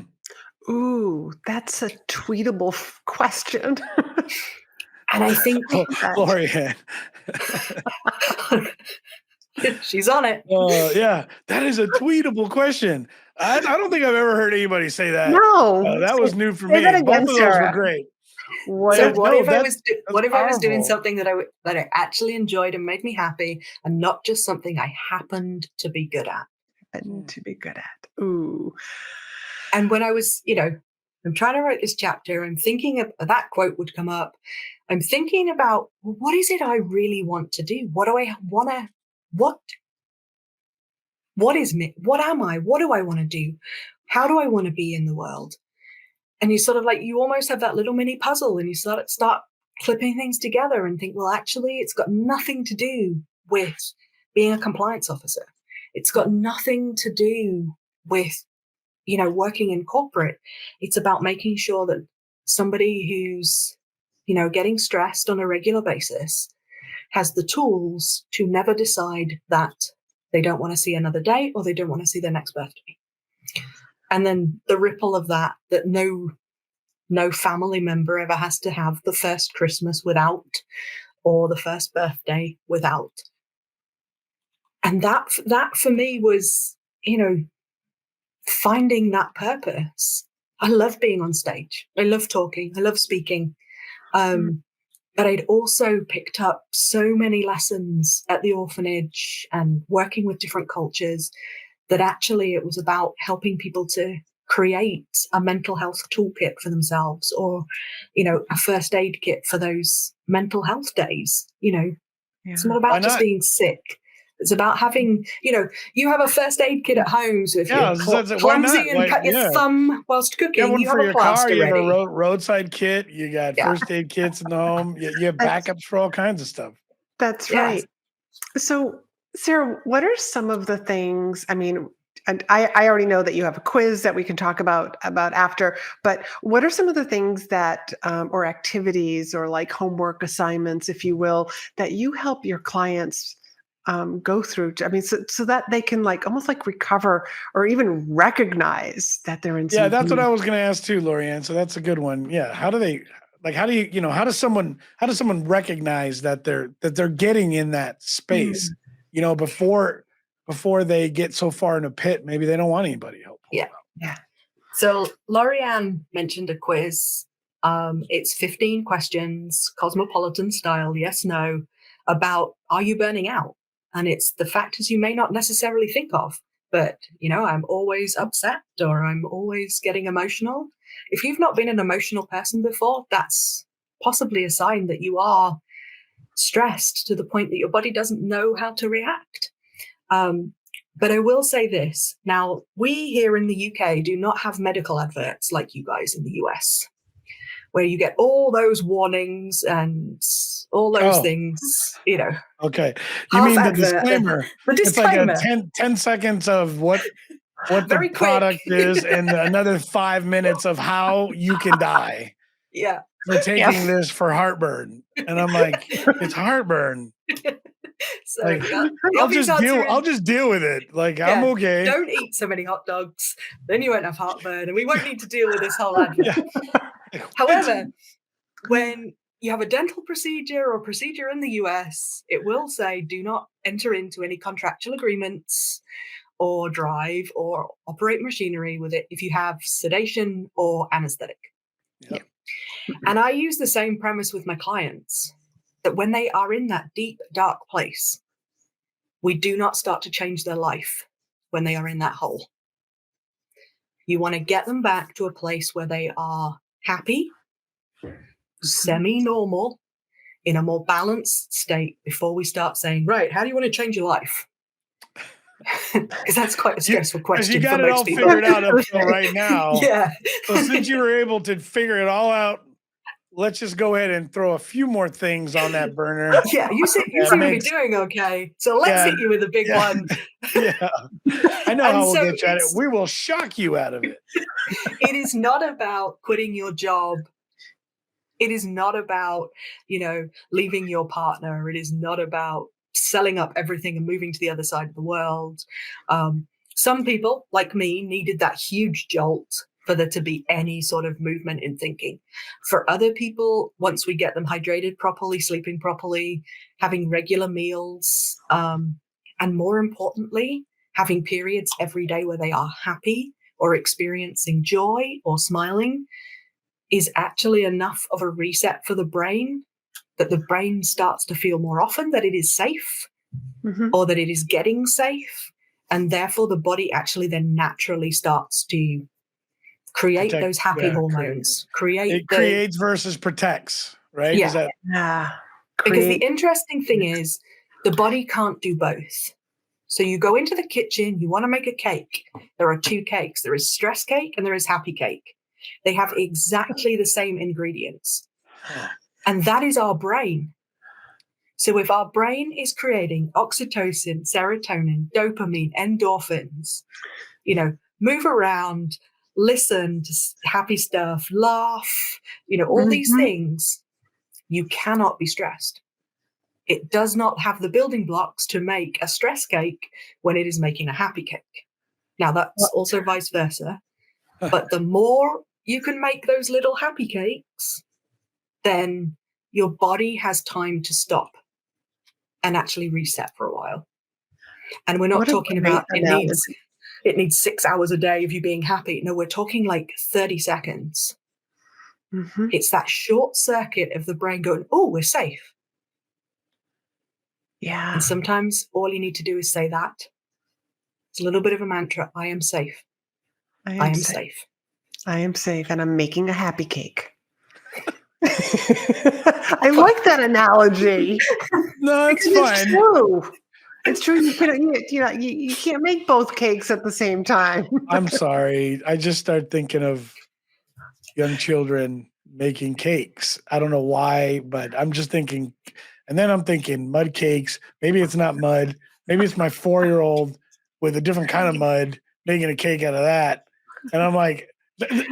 Ooh, that's a tweetable question. And I think Laurie-Ann. she's on it. Yeah, that is a tweetable question. I don't think I've ever heard anybody say that. No, That was new for say me. that again, Both of those were Sarah. great. What So if- what no, if I that's- was doing powerful. something that I actually enjoyed and made me happy, and not just something I happened to be good at? to be good at? Ooh. And when I was, I'm trying to write this chapter, I'm thinking of that quote would come up. I'm thinking about, well, what is it I really want to do? What do I want to, what is me? What am I? What do I want to do? How do I want to be in the world? And you sort of like, you almost have that little mini puzzle, and you start clipping things together and think, well, actually, it's got nothing to do with being a compliance officer. It's got nothing to do with, working in corporate. It's about making sure that somebody who's, getting stressed on a regular basis has the tools to never decide that they don't want to see another day, or they don't want to see their next birthday. And then the ripple of that no family member ever has to have the first Christmas without, or the first birthday without. And that for me was, finding that purpose. I love being on stage. I love talking. I love speaking. But I'd also picked up so many lessons at the orphanage and working with different cultures that actually it was about helping people to create a mental health toolkit for themselves, or, a first aid kit for those mental health days. It's not about just being sick. It's about having, you have a first aid kit at home. So if you're clumsy and cut your thumb whilst cooking, you have a plaster ready. You have a roadside kit. You got first aid kits in the home. You have backups for all kinds of stuff. That's right. So, Sarah, what are some of the things? I mean, and I already know that you have a quiz that we can talk about after, but what are some of the things that, or activities, or like homework assignments, if you will, that you help your clients go through? I mean, so that they can almost recover, or even recognize that they're in. Yeah, that's what I was going to ask too, Laurie-Ann. So that's a good one. Yeah, how does someone recognize that they're getting in that space? Before they get so far in a pit, maybe they don't want anybody help. Yeah. So Laurie-Ann mentioned a quiz. It's 15 questions, cosmopolitan style, yes, no, about, are you burning out? And it's the factors you may not necessarily think of, but, I'm always upset, or I'm always getting emotional. If you've not been an emotional person before, that's possibly a sign that you are stressed to the point that your body doesn't know how to react. But I will say this. Now, we here in the UK do not have medical adverts like you guys in the US, where you get all those warnings and all those things, Okay. You mean the disclaimer? The disclaimer. It's like 10 seconds of what the product is, and another 5 minutes of how you can die. Yeah. For taking this for heartburn. And I'm like, it's heartburn. So I'll just deal with it. I'm okay. Don't eat so many hot dogs, then you won't have heartburn, and we won't need to deal with this whole advert. However, when you have a dental procedure or procedure in the US, it will say do not enter into any contractual agreements or drive or operate machinery with it if you have sedation or anesthetic. Yep. And I use the same premise with my clients, that when they are in that deep, dark place, we do not start to change their life when they are in that hole. You want to get them back to a place where they are happy, semi-normal, in a more balanced state before we start saying, right, how do you want to change your life? Because that's quite a stressful question. You got for it most all people. figured out up till right now. Yeah. So since you were able to figure it all out, let's just go ahead and throw a few more things on that burner. Yeah, you seem to be doing okay. So let's hit you with a big one. Yeah. I know how we'll get you at it. We will shock you out of it. It is not about quitting your job. It is not about, leaving your partner. It is not about selling up everything and moving to the other side of the world. Some people, like me, needed that huge jolt for there to be any sort of movement in thinking. For other people, once we get them hydrated properly, sleeping properly, having regular meals, and more importantly, having periods every day where they are happy or experiencing joy or smiling is actually enough of a reset for the brain that the brain starts to feel more often that it is safe or that it is getting safe. And therefore the body actually then naturally starts to create those happy hormones. It creates versus protects, right? Yeah. Because the interesting thing is the body can't do both. So you go into the kitchen, you want to make a cake. There are two cakes. There is stress cake and there is happy cake. They have exactly the same ingredients. And that is our brain. So if our brain is creating oxytocin, serotonin, dopamine, endorphins, move around, listen to happy stuff, laugh, all these things, you cannot be stressed. It does not have the building blocks to make a stress cake when it is making a happy cake. Now, that's also vice versa. But the more you can make those little happy cakes, then your body has time to stop and actually reset for a while. And we're not talking about it needs 6 hours a day of you being happy. No, we're talking like 30 seconds. It's that short circuit of the brain going, oh, we're safe. Yeah. And sometimes all you need to do is say that. It's a little bit of a mantra. I am safe. I am safe. I am safe, and I'm making a happy cake. I like that analogy. No, it's fine. It's true. It's true. You can't make both cakes at the same time. I'm sorry. I just start thinking of young children making cakes. I don't know why, but I'm just thinking, and then I'm thinking mud cakes. Maybe it's not mud. Maybe it's my 4-year-old with a different kind of mud making a cake out of that. And I'm like,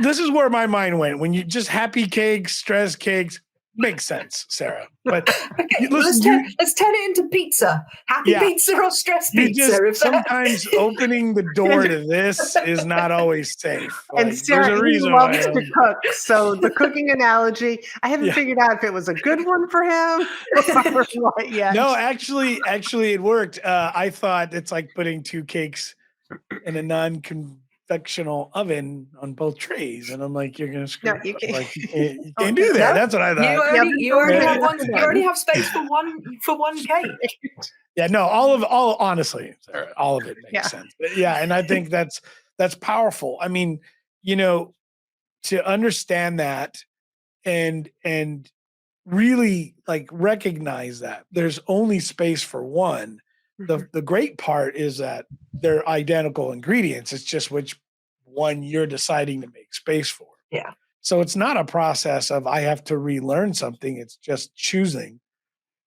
this is where my mind went. When you just happy cakes, stress cakes, makes sense, Sarah. But okay, let's turn it into pizza. Happy pizza or stress pizza. Sometimes opening the door to this is not always safe. And Sarah, he loves to cook. So the cooking analogy, I haven't figured out if it was a good one for him or what yet. No, actually, it worked. I thought it's like putting 2 cakes in a non-convectional oven on both trays, and I'm like, you're gonna screw up. You can't, like, you can't do that. That's what I thought. You already have space for one cake. Yeah, no, honestly, Sarah, all of it makes sense. But and I think that's powerful. I mean, to understand that and really like recognize that there's only space for one. The great part is that they're identical ingredients. It's just which one you're deciding to make space for. Yeah. So it's not a process of I have to relearn something. It's just choosing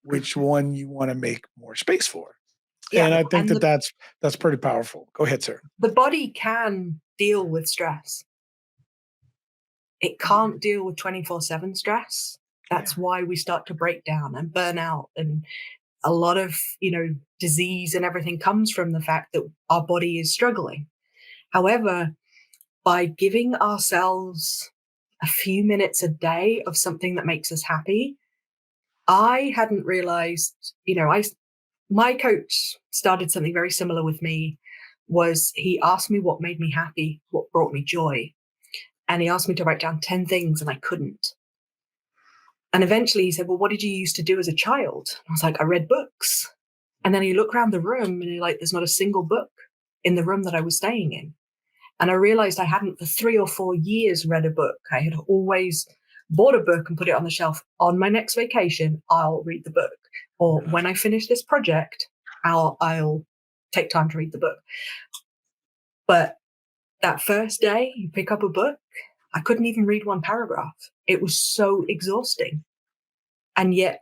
which one you want to make more space for. Yeah, and I think that's pretty powerful. Go ahead, sir. The body can deal with stress. It can't deal with 24/7 stress. That's why we start to break down and burn out, and a lot of, disease and everything comes from the fact that our body is struggling. However, by giving ourselves a few minutes a day of something that makes us happy, I hadn't realized, my coach started something very similar with me. Was he asked me what made me happy, what brought me joy. And he asked me to write down 10 things and I couldn't. And eventually he said, well, what did you used to do as a child? I was like, I read books. And then you look around the room and you're like, there's not a single book in the room that I was staying in. And I realized I hadn't for 3 or 4 years read a book. I had always bought a book and put it on the shelf. On my next vacation, I'll read the book. Or when I finish this project, I'll take time to read the book. But that first day you pick up a book, I couldn't even read one paragraph. It was so exhausting. And yet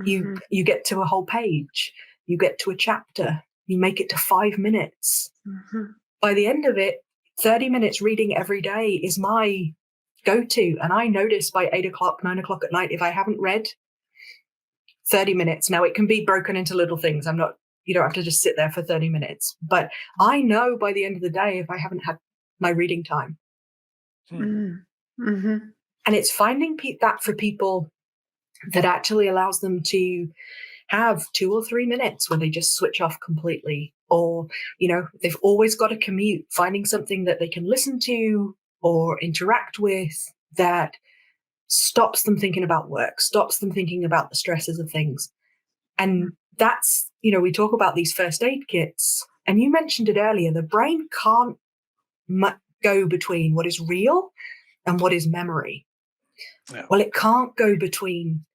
you get to a whole page, you get to a chapter, you make it to 5 minutes. By the end of it, 30 minutes reading every day is my go-to. And I notice by 8 o'clock, 9 o'clock at night, if I haven't read 30 minutes, now it can be broken into little things. You don't have to just sit there for 30 minutes. But I know by the end of the day if I haven't had my reading time. And it's finding that for people that actually allows them to have 2 or 3 minutes where they just switch off completely. Or, they've always got a commute, finding something that they can listen to or interact with that stops them thinking about work, stops them thinking about the stresses of things. And that's, we talk about these first aid kits, and you mentioned it earlier, the brain can't go between what is real and what is memory. Yeah. Well, it can't go between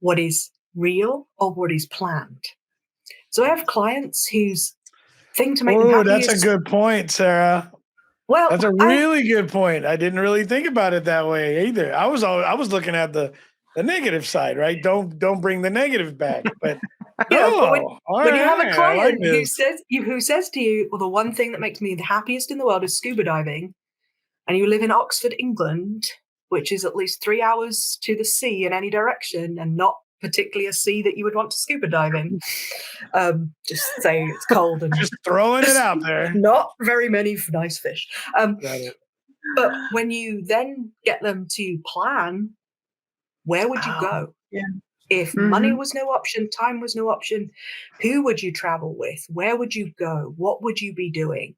what is real or what is planned. So I have clients whose thing to make them happy that's a good point, Sarah. Well, that's a really good point. I didn't really think about it that way either. I was looking at the negative side, right? Don't bring the negative back. But when you have a client who says to you, well, the one thing that makes me the happiest in the world is scuba diving, and you live in Oxford, England, which is at least 3 hours to the sea in any direction, and not particularly a sea that you would want to scuba dive in. Just say it's cold and just throwing it out there. Not very many nice fish. But when you then get them to plan, where would you go? Yeah. If money was no option, time was no option, who would you travel with? Where would you go? What would you be doing?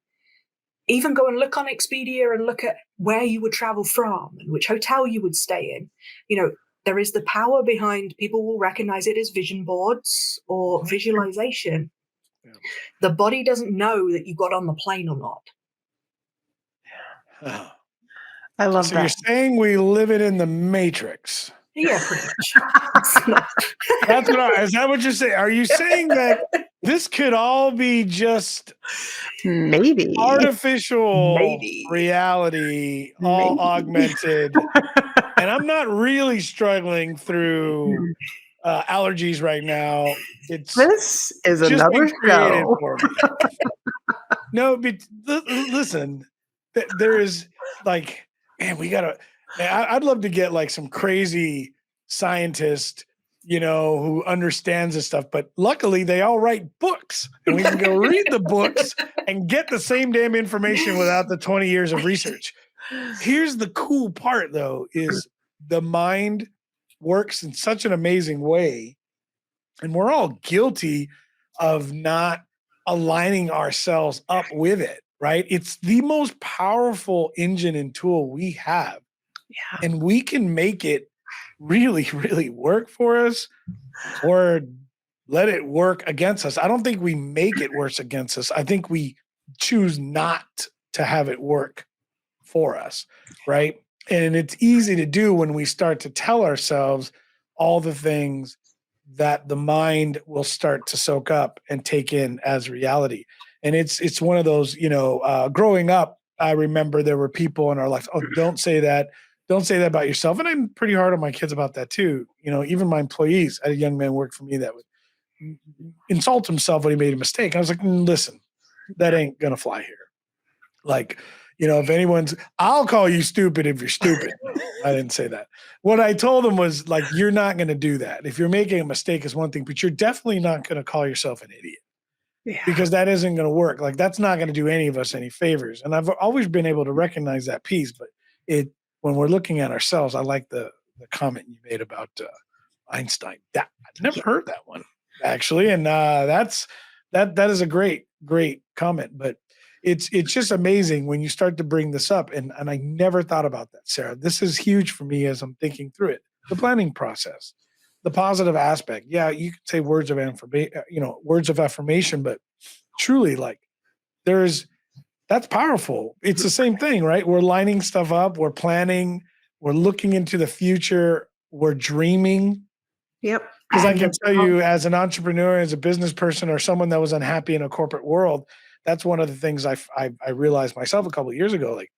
Even go and look on Expedia and look at where you would travel from and which hotel you would stay in. There is the power behind, people will recognize it as vision boards or visualization. Yeah. The body doesn't know that you got on the plane or not. Yeah. I love that. So you're saying we live it in the Matrix? Yeah, pretty much. That's what is that what you're saying? Are you saying that this could all be just maybe artificial reality, all augmented? And I'm not really struggling through allergies right now. This is another show. For me. No, but listen, there is like, man, I'd love to get like some crazy scientist, who understands this stuff. But luckily, they all write books, and we can go read the books and get the same damn information without the 20 years of research. Here's the cool part, though, is the mind works in such an amazing way, and we're all guilty of not aligning ourselves up with it, right? It's the most powerful engine and tool we have. Yeah. And we can make it really, really work for us or let it work against us. I don't think we make it work against us. I think we choose not to have it work for us, right? And it's easy to do when we start to tell ourselves all the things that the mind will start to soak up and take in as reality. And it's one of those, growing up, I remember there were people in our life, don't say that about yourself. And I'm pretty hard on my kids about that too. Even my employees, I had a young man work for me that would insult himself when he made a mistake. I was like, listen, that ain't going to fly here. Like, if I'll call you stupid if you're stupid. I didn't say that. What I told him was like, you're not going to do that. If you're making a mistake is one thing, but you're definitely not going to call yourself an idiot. Yeah. Because that isn't going to work. Like, that's not going to do any of us any favors. And I've always been able to recognize that piece, but when we're looking at ourselves, I like the comment you made about Einstein. I've never heard that one actually. And that is a great comment, but it's just amazing when you start to bring this up. And I never thought about that, Sarah. This is huge for me as I'm thinking through it. The planning process, the positive aspect. Yeah, you could say words of affirmation, but truly, like, there's That's powerful. It's the same thing, right? We're lining stuff up. We're planning. We're looking into the future. We're dreaming. Yep. Because I And can tell you, as an entrepreneur, as a business person, or someone that was unhappy in a corporate world, that's one of the things I realized myself a couple of years ago. Like,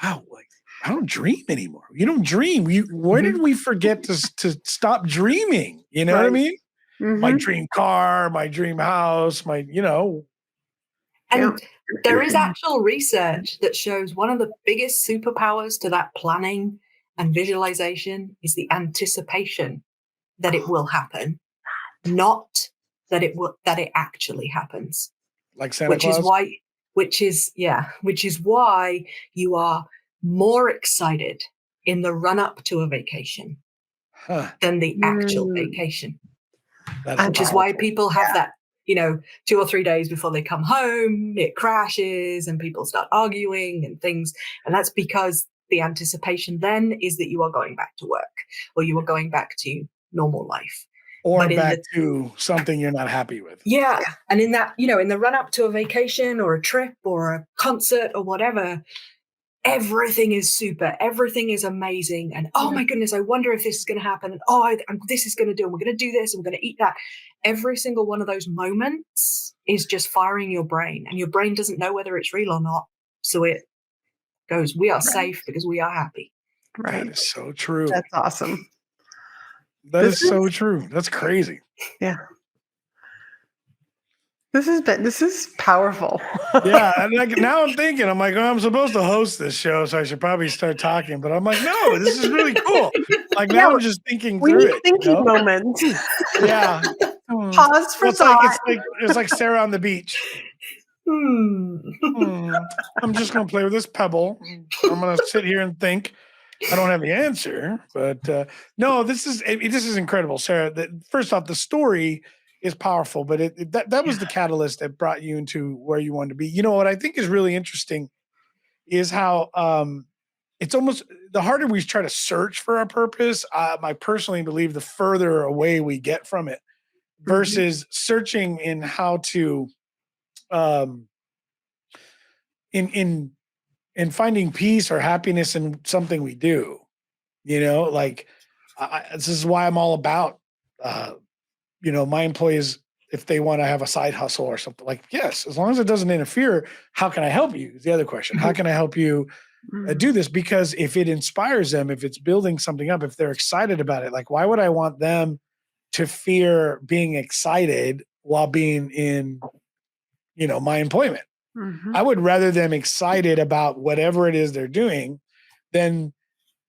wow, like I don't dream anymore. You don't dream. Where did we forget to stop dreaming? You know what I mean? My dream car, my dream house, And there is actual research that shows one of the biggest superpowers to that planning and visualization is the anticipation that it will happen, not that it actually happens. Like Santa Claus? Which is why you are more excited in the run up to a vacation than the actual vacation. Which is why people have that, 2 or 3 days before they come home, it crashes and people start arguing and things. And that's because the anticipation then is that you are going back to work or you are going back to normal life. Or back to something you're not happy with. Yeah. And in that, in the run up to a vacation or a trip or a concert or whatever, everything is super. Everything is amazing. And oh my goodness, I wonder if this is going to happen. And this is going to do, and we're going to do this, and we're going to eat that. Every single one of those moments is just firing your brain, and your brain doesn't know whether it's real or not. So it goes, we are safe because we are happy. Right. That is so true. That's awesome. That is so true. That's crazy. Yeah. This is powerful. Yeah. And now I'm thinking, I'm like, I'm supposed to host this show, so I should probably start talking. But I'm like, no, this is really cool. Like now I'm just thinking through it. Thinking moments. Yeah. Pause for thought. It's like Sarah on the beach. I'm just going to play with this pebble. I'm going to sit here and think. I don't have the answer, but no, this is incredible, Sarah. First off, the story is powerful, but that was the catalyst that brought you into where you wanted to be. You know what I think is really interesting is how it's almost the harder we try to search for our purpose. I personally believe the further away we get from it, versus searching in how to in finding peace or happiness in something we do. Like this is why I'm all about my employees, if they want to have a side hustle or something, like, yes, as long as it doesn't interfere, how can I help you? Is the other question. How can I help you do this? Because if it inspires them, if it's building something up, if they're excited about it, like, why would I want them to fear being excited while being in, my employment? I would rather them excited about whatever it is they're doing than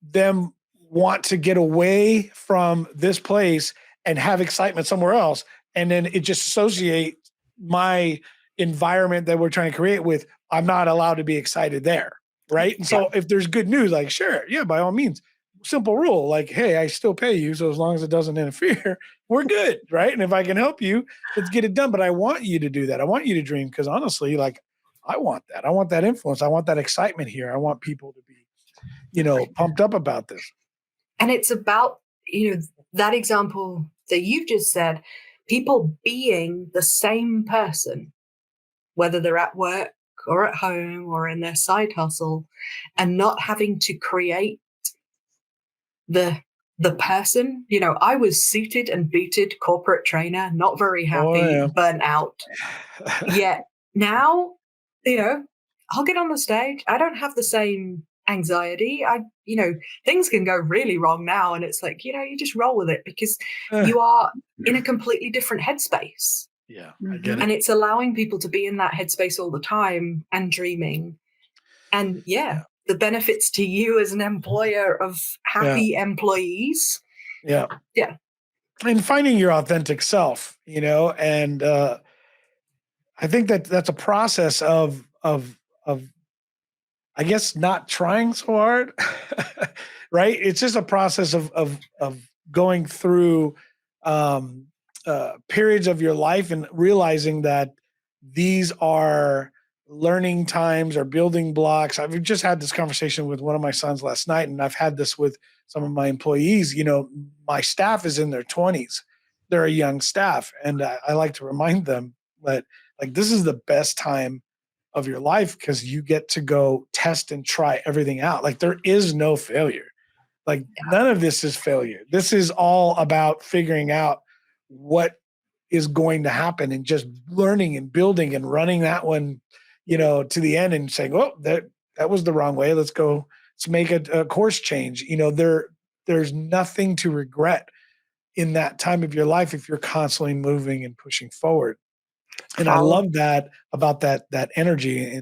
them want to get away from this place and have excitement somewhere else. And then it just associates my environment that we're trying to create with, I'm not allowed to be excited there. Right. And so if there's good news, like, sure. Yeah, by all means, simple rule, like, hey, I still pay you. So as long as it doesn't interfere, we're good. Right. And if I can help you, let's get it done. But I want you to do that. I want you to dream. Because honestly, like, I want that. I want that influence. I want that excitement here. I want people to be, pumped up about this. And it's about, that example that you've just said, people being the same person, whether they're at work or at home or in their side hustle, and not having to create the person. I was suited and booted corporate trainer, not very happy, burnt out. Yet now, I'll get on the stage. I don't have the same anxiety. Things can go really wrong now. And it's like, you just roll with it because you are in a completely different headspace. Yeah, I get it. And it's allowing people to be in that headspace all the time and dreaming. And the benefits to you as an employer of happy employees. Yeah. Yeah. And finding your authentic self, and I think that's a process of I guess not trying so hard, right? It's just a process of going through periods of your life and realizing that these are learning times or building blocks. I've just had this conversation with one of my sons last night, and I've had this with some of my employees. My staff is in their 20s. They're a young staff. And I like to remind them that, like, this is the best time of your life because you get to go test and try everything out. Like there is no failure. Like none of this is failure. This is all about figuring out what is going to happen and just learning and building and running that one, to the end and saying, oh, that was the wrong way. Let's make a course change. There's nothing to regret in that time of your life if you're constantly moving and pushing forward. And I love that about that energy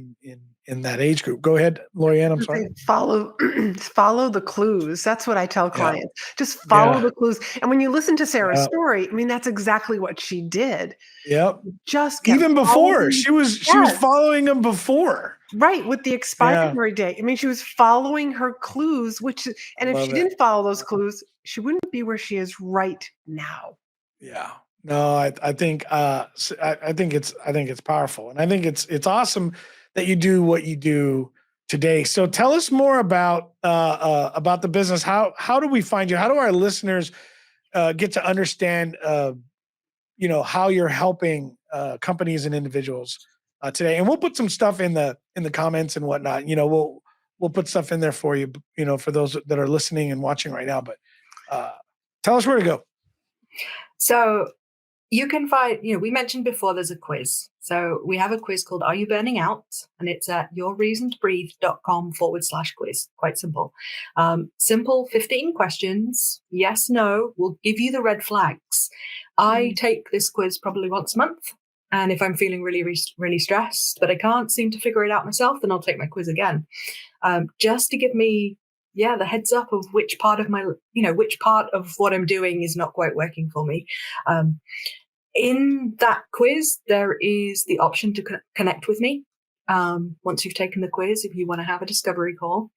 in that age group. Go ahead, Laurie-Ann, I'm sorry. Follow the clues. That's what I tell clients. Just follow the clues. And when you listen to Sarah's story, I mean, that's exactly what she did. Yep. Just even before she was following them before. Right. With the expiry date. I mean, she was following her clues, and if she didn't follow those clues, she wouldn't be where she is right now. Yeah. No, I think it's powerful. And I think it's awesome that you do what you do today. So tell us more about the business. How do we find you? How do our listeners get to understand how you're helping companies and individuals today? And we'll put some stuff in the comments and whatnot. We'll put stuff in there for you, for those that are listening and watching right now. But tell us where to go. So you can find, we mentioned before there's a quiz. So we have a quiz called Are You Burning Out? And it's at yourreasontobreathe.com/quiz. Quite simple. Simple 15 questions. Yes, no. We'll give you the red flags. I take this quiz probably once a month. And if I'm feeling really, really stressed, but I can't seem to figure it out myself, then I'll take my quiz again. Just to give me the heads up of which part of what I'm doing is not quite working for me. In that quiz, there is the option to connect with me. Once you've taken the quiz, if you want to have a discovery call,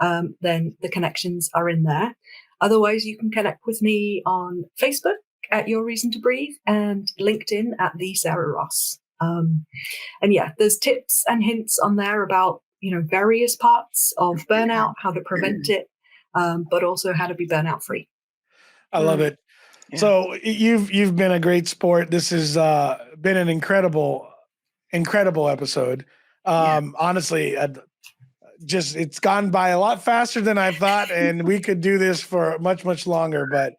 then the connections are in there. Otherwise, you can connect with me on Facebook at Your Reason to Breathe and LinkedIn at The Sarah Ross. There's tips and hints on there about various parts of burnout, how to prevent it, but also how to be burnout free. I love it. Yeah. So you've been a great sport. This has been an incredible episode. Honestly, it's gone by a lot faster than I thought, and we could do this for much, much longer. But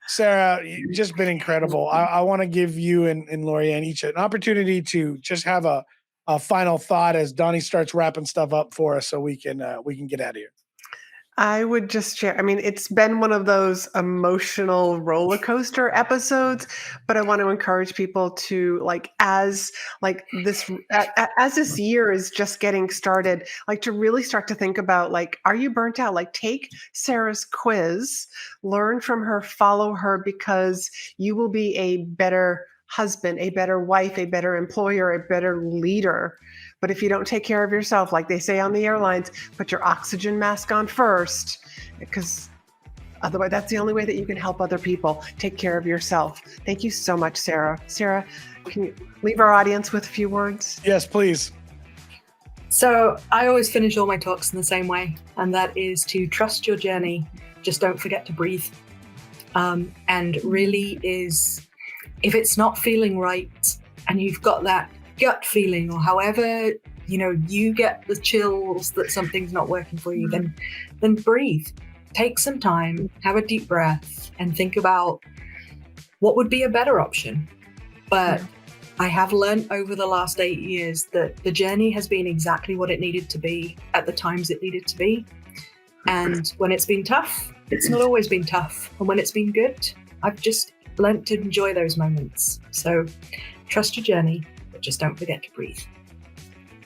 Sarah, you've just been incredible. I want to give you and Laurie-Ann each an opportunity to just have a final thought as Donnie starts wrapping stuff up for us, so we can get out of here. I would just share. I mean, it's been one of those emotional roller coaster episodes, but I want to encourage people to as this year is just getting started, to really start to think about are you burnt out? Take Sarah's quiz, learn from her, follow her, because you will be a better husband, a better wife, a better employer, a better leader. But if you don't take care of yourself, like they say on the airlines, put your oxygen mask on first, because otherwise that's the only way that you can help other people. Take care of yourself. Thank you so much, Sarah. Sarah, can you leave our audience with a few words? Yes, please. So I always finish all my talks in the same way, and that is to trust your journey. Just don't forget to breathe. And really if it's not feeling right and you've got that gut feeling, or however you get the chills that something's not working for you, then breathe. Take some time, have a deep breath, and think about what would be a better option. But I have learned over the last 8 years that the journey has been exactly what it needed to be at the times it needed to be. And when it's been tough, it's not always been tough. And when it's been good, I've just learned to enjoy those moments. So trust your journey, but just don't forget to breathe.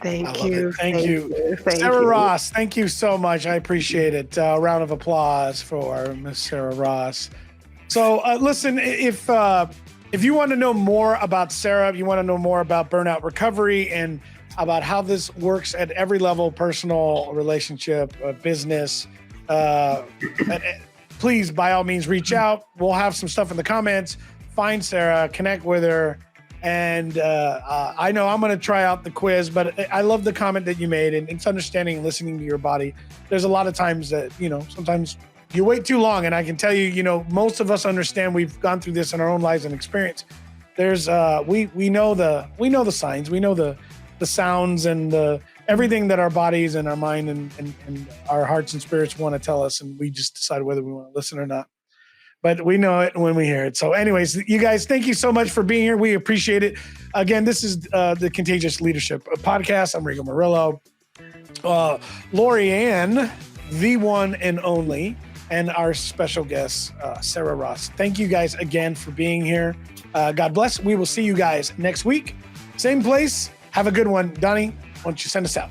Thank you. Thank you. Sarah Ross, thank you so much. I appreciate it. Round of applause for Miss Sarah Ross. So listen, if you want to know more about Sarah, if you want to know more about burnout recovery and about how this works at every level, personal, relationship, business, please, by all means, reach out. We'll have some stuff in the comments. Find Sarah, connect with her. And I know I'm going to try out the quiz, but I love the comment that you made, and it's understanding and listening to your body. There's a lot of times that, sometimes you wait too long. And I can tell you, most of us understand, we've gone through this in our own lives and experience. There's we know the signs, we know the the sounds and everything that our bodies and our mind and our hearts and spirits want to tell us, and we just decide whether we want to listen or not. But we know it when we hear it. So anyways, you guys, thank you so much for being here. We appreciate it. Again, this is the Contagious Leadership Podcast. I'm Rigo Murillo. Laurie-Ann, the one and only, and our special guest, Sarah Ross. Thank you guys again for being here. God bless. We will see you guys next week. Same place. Have a good one. Donnie, why don't you send us out?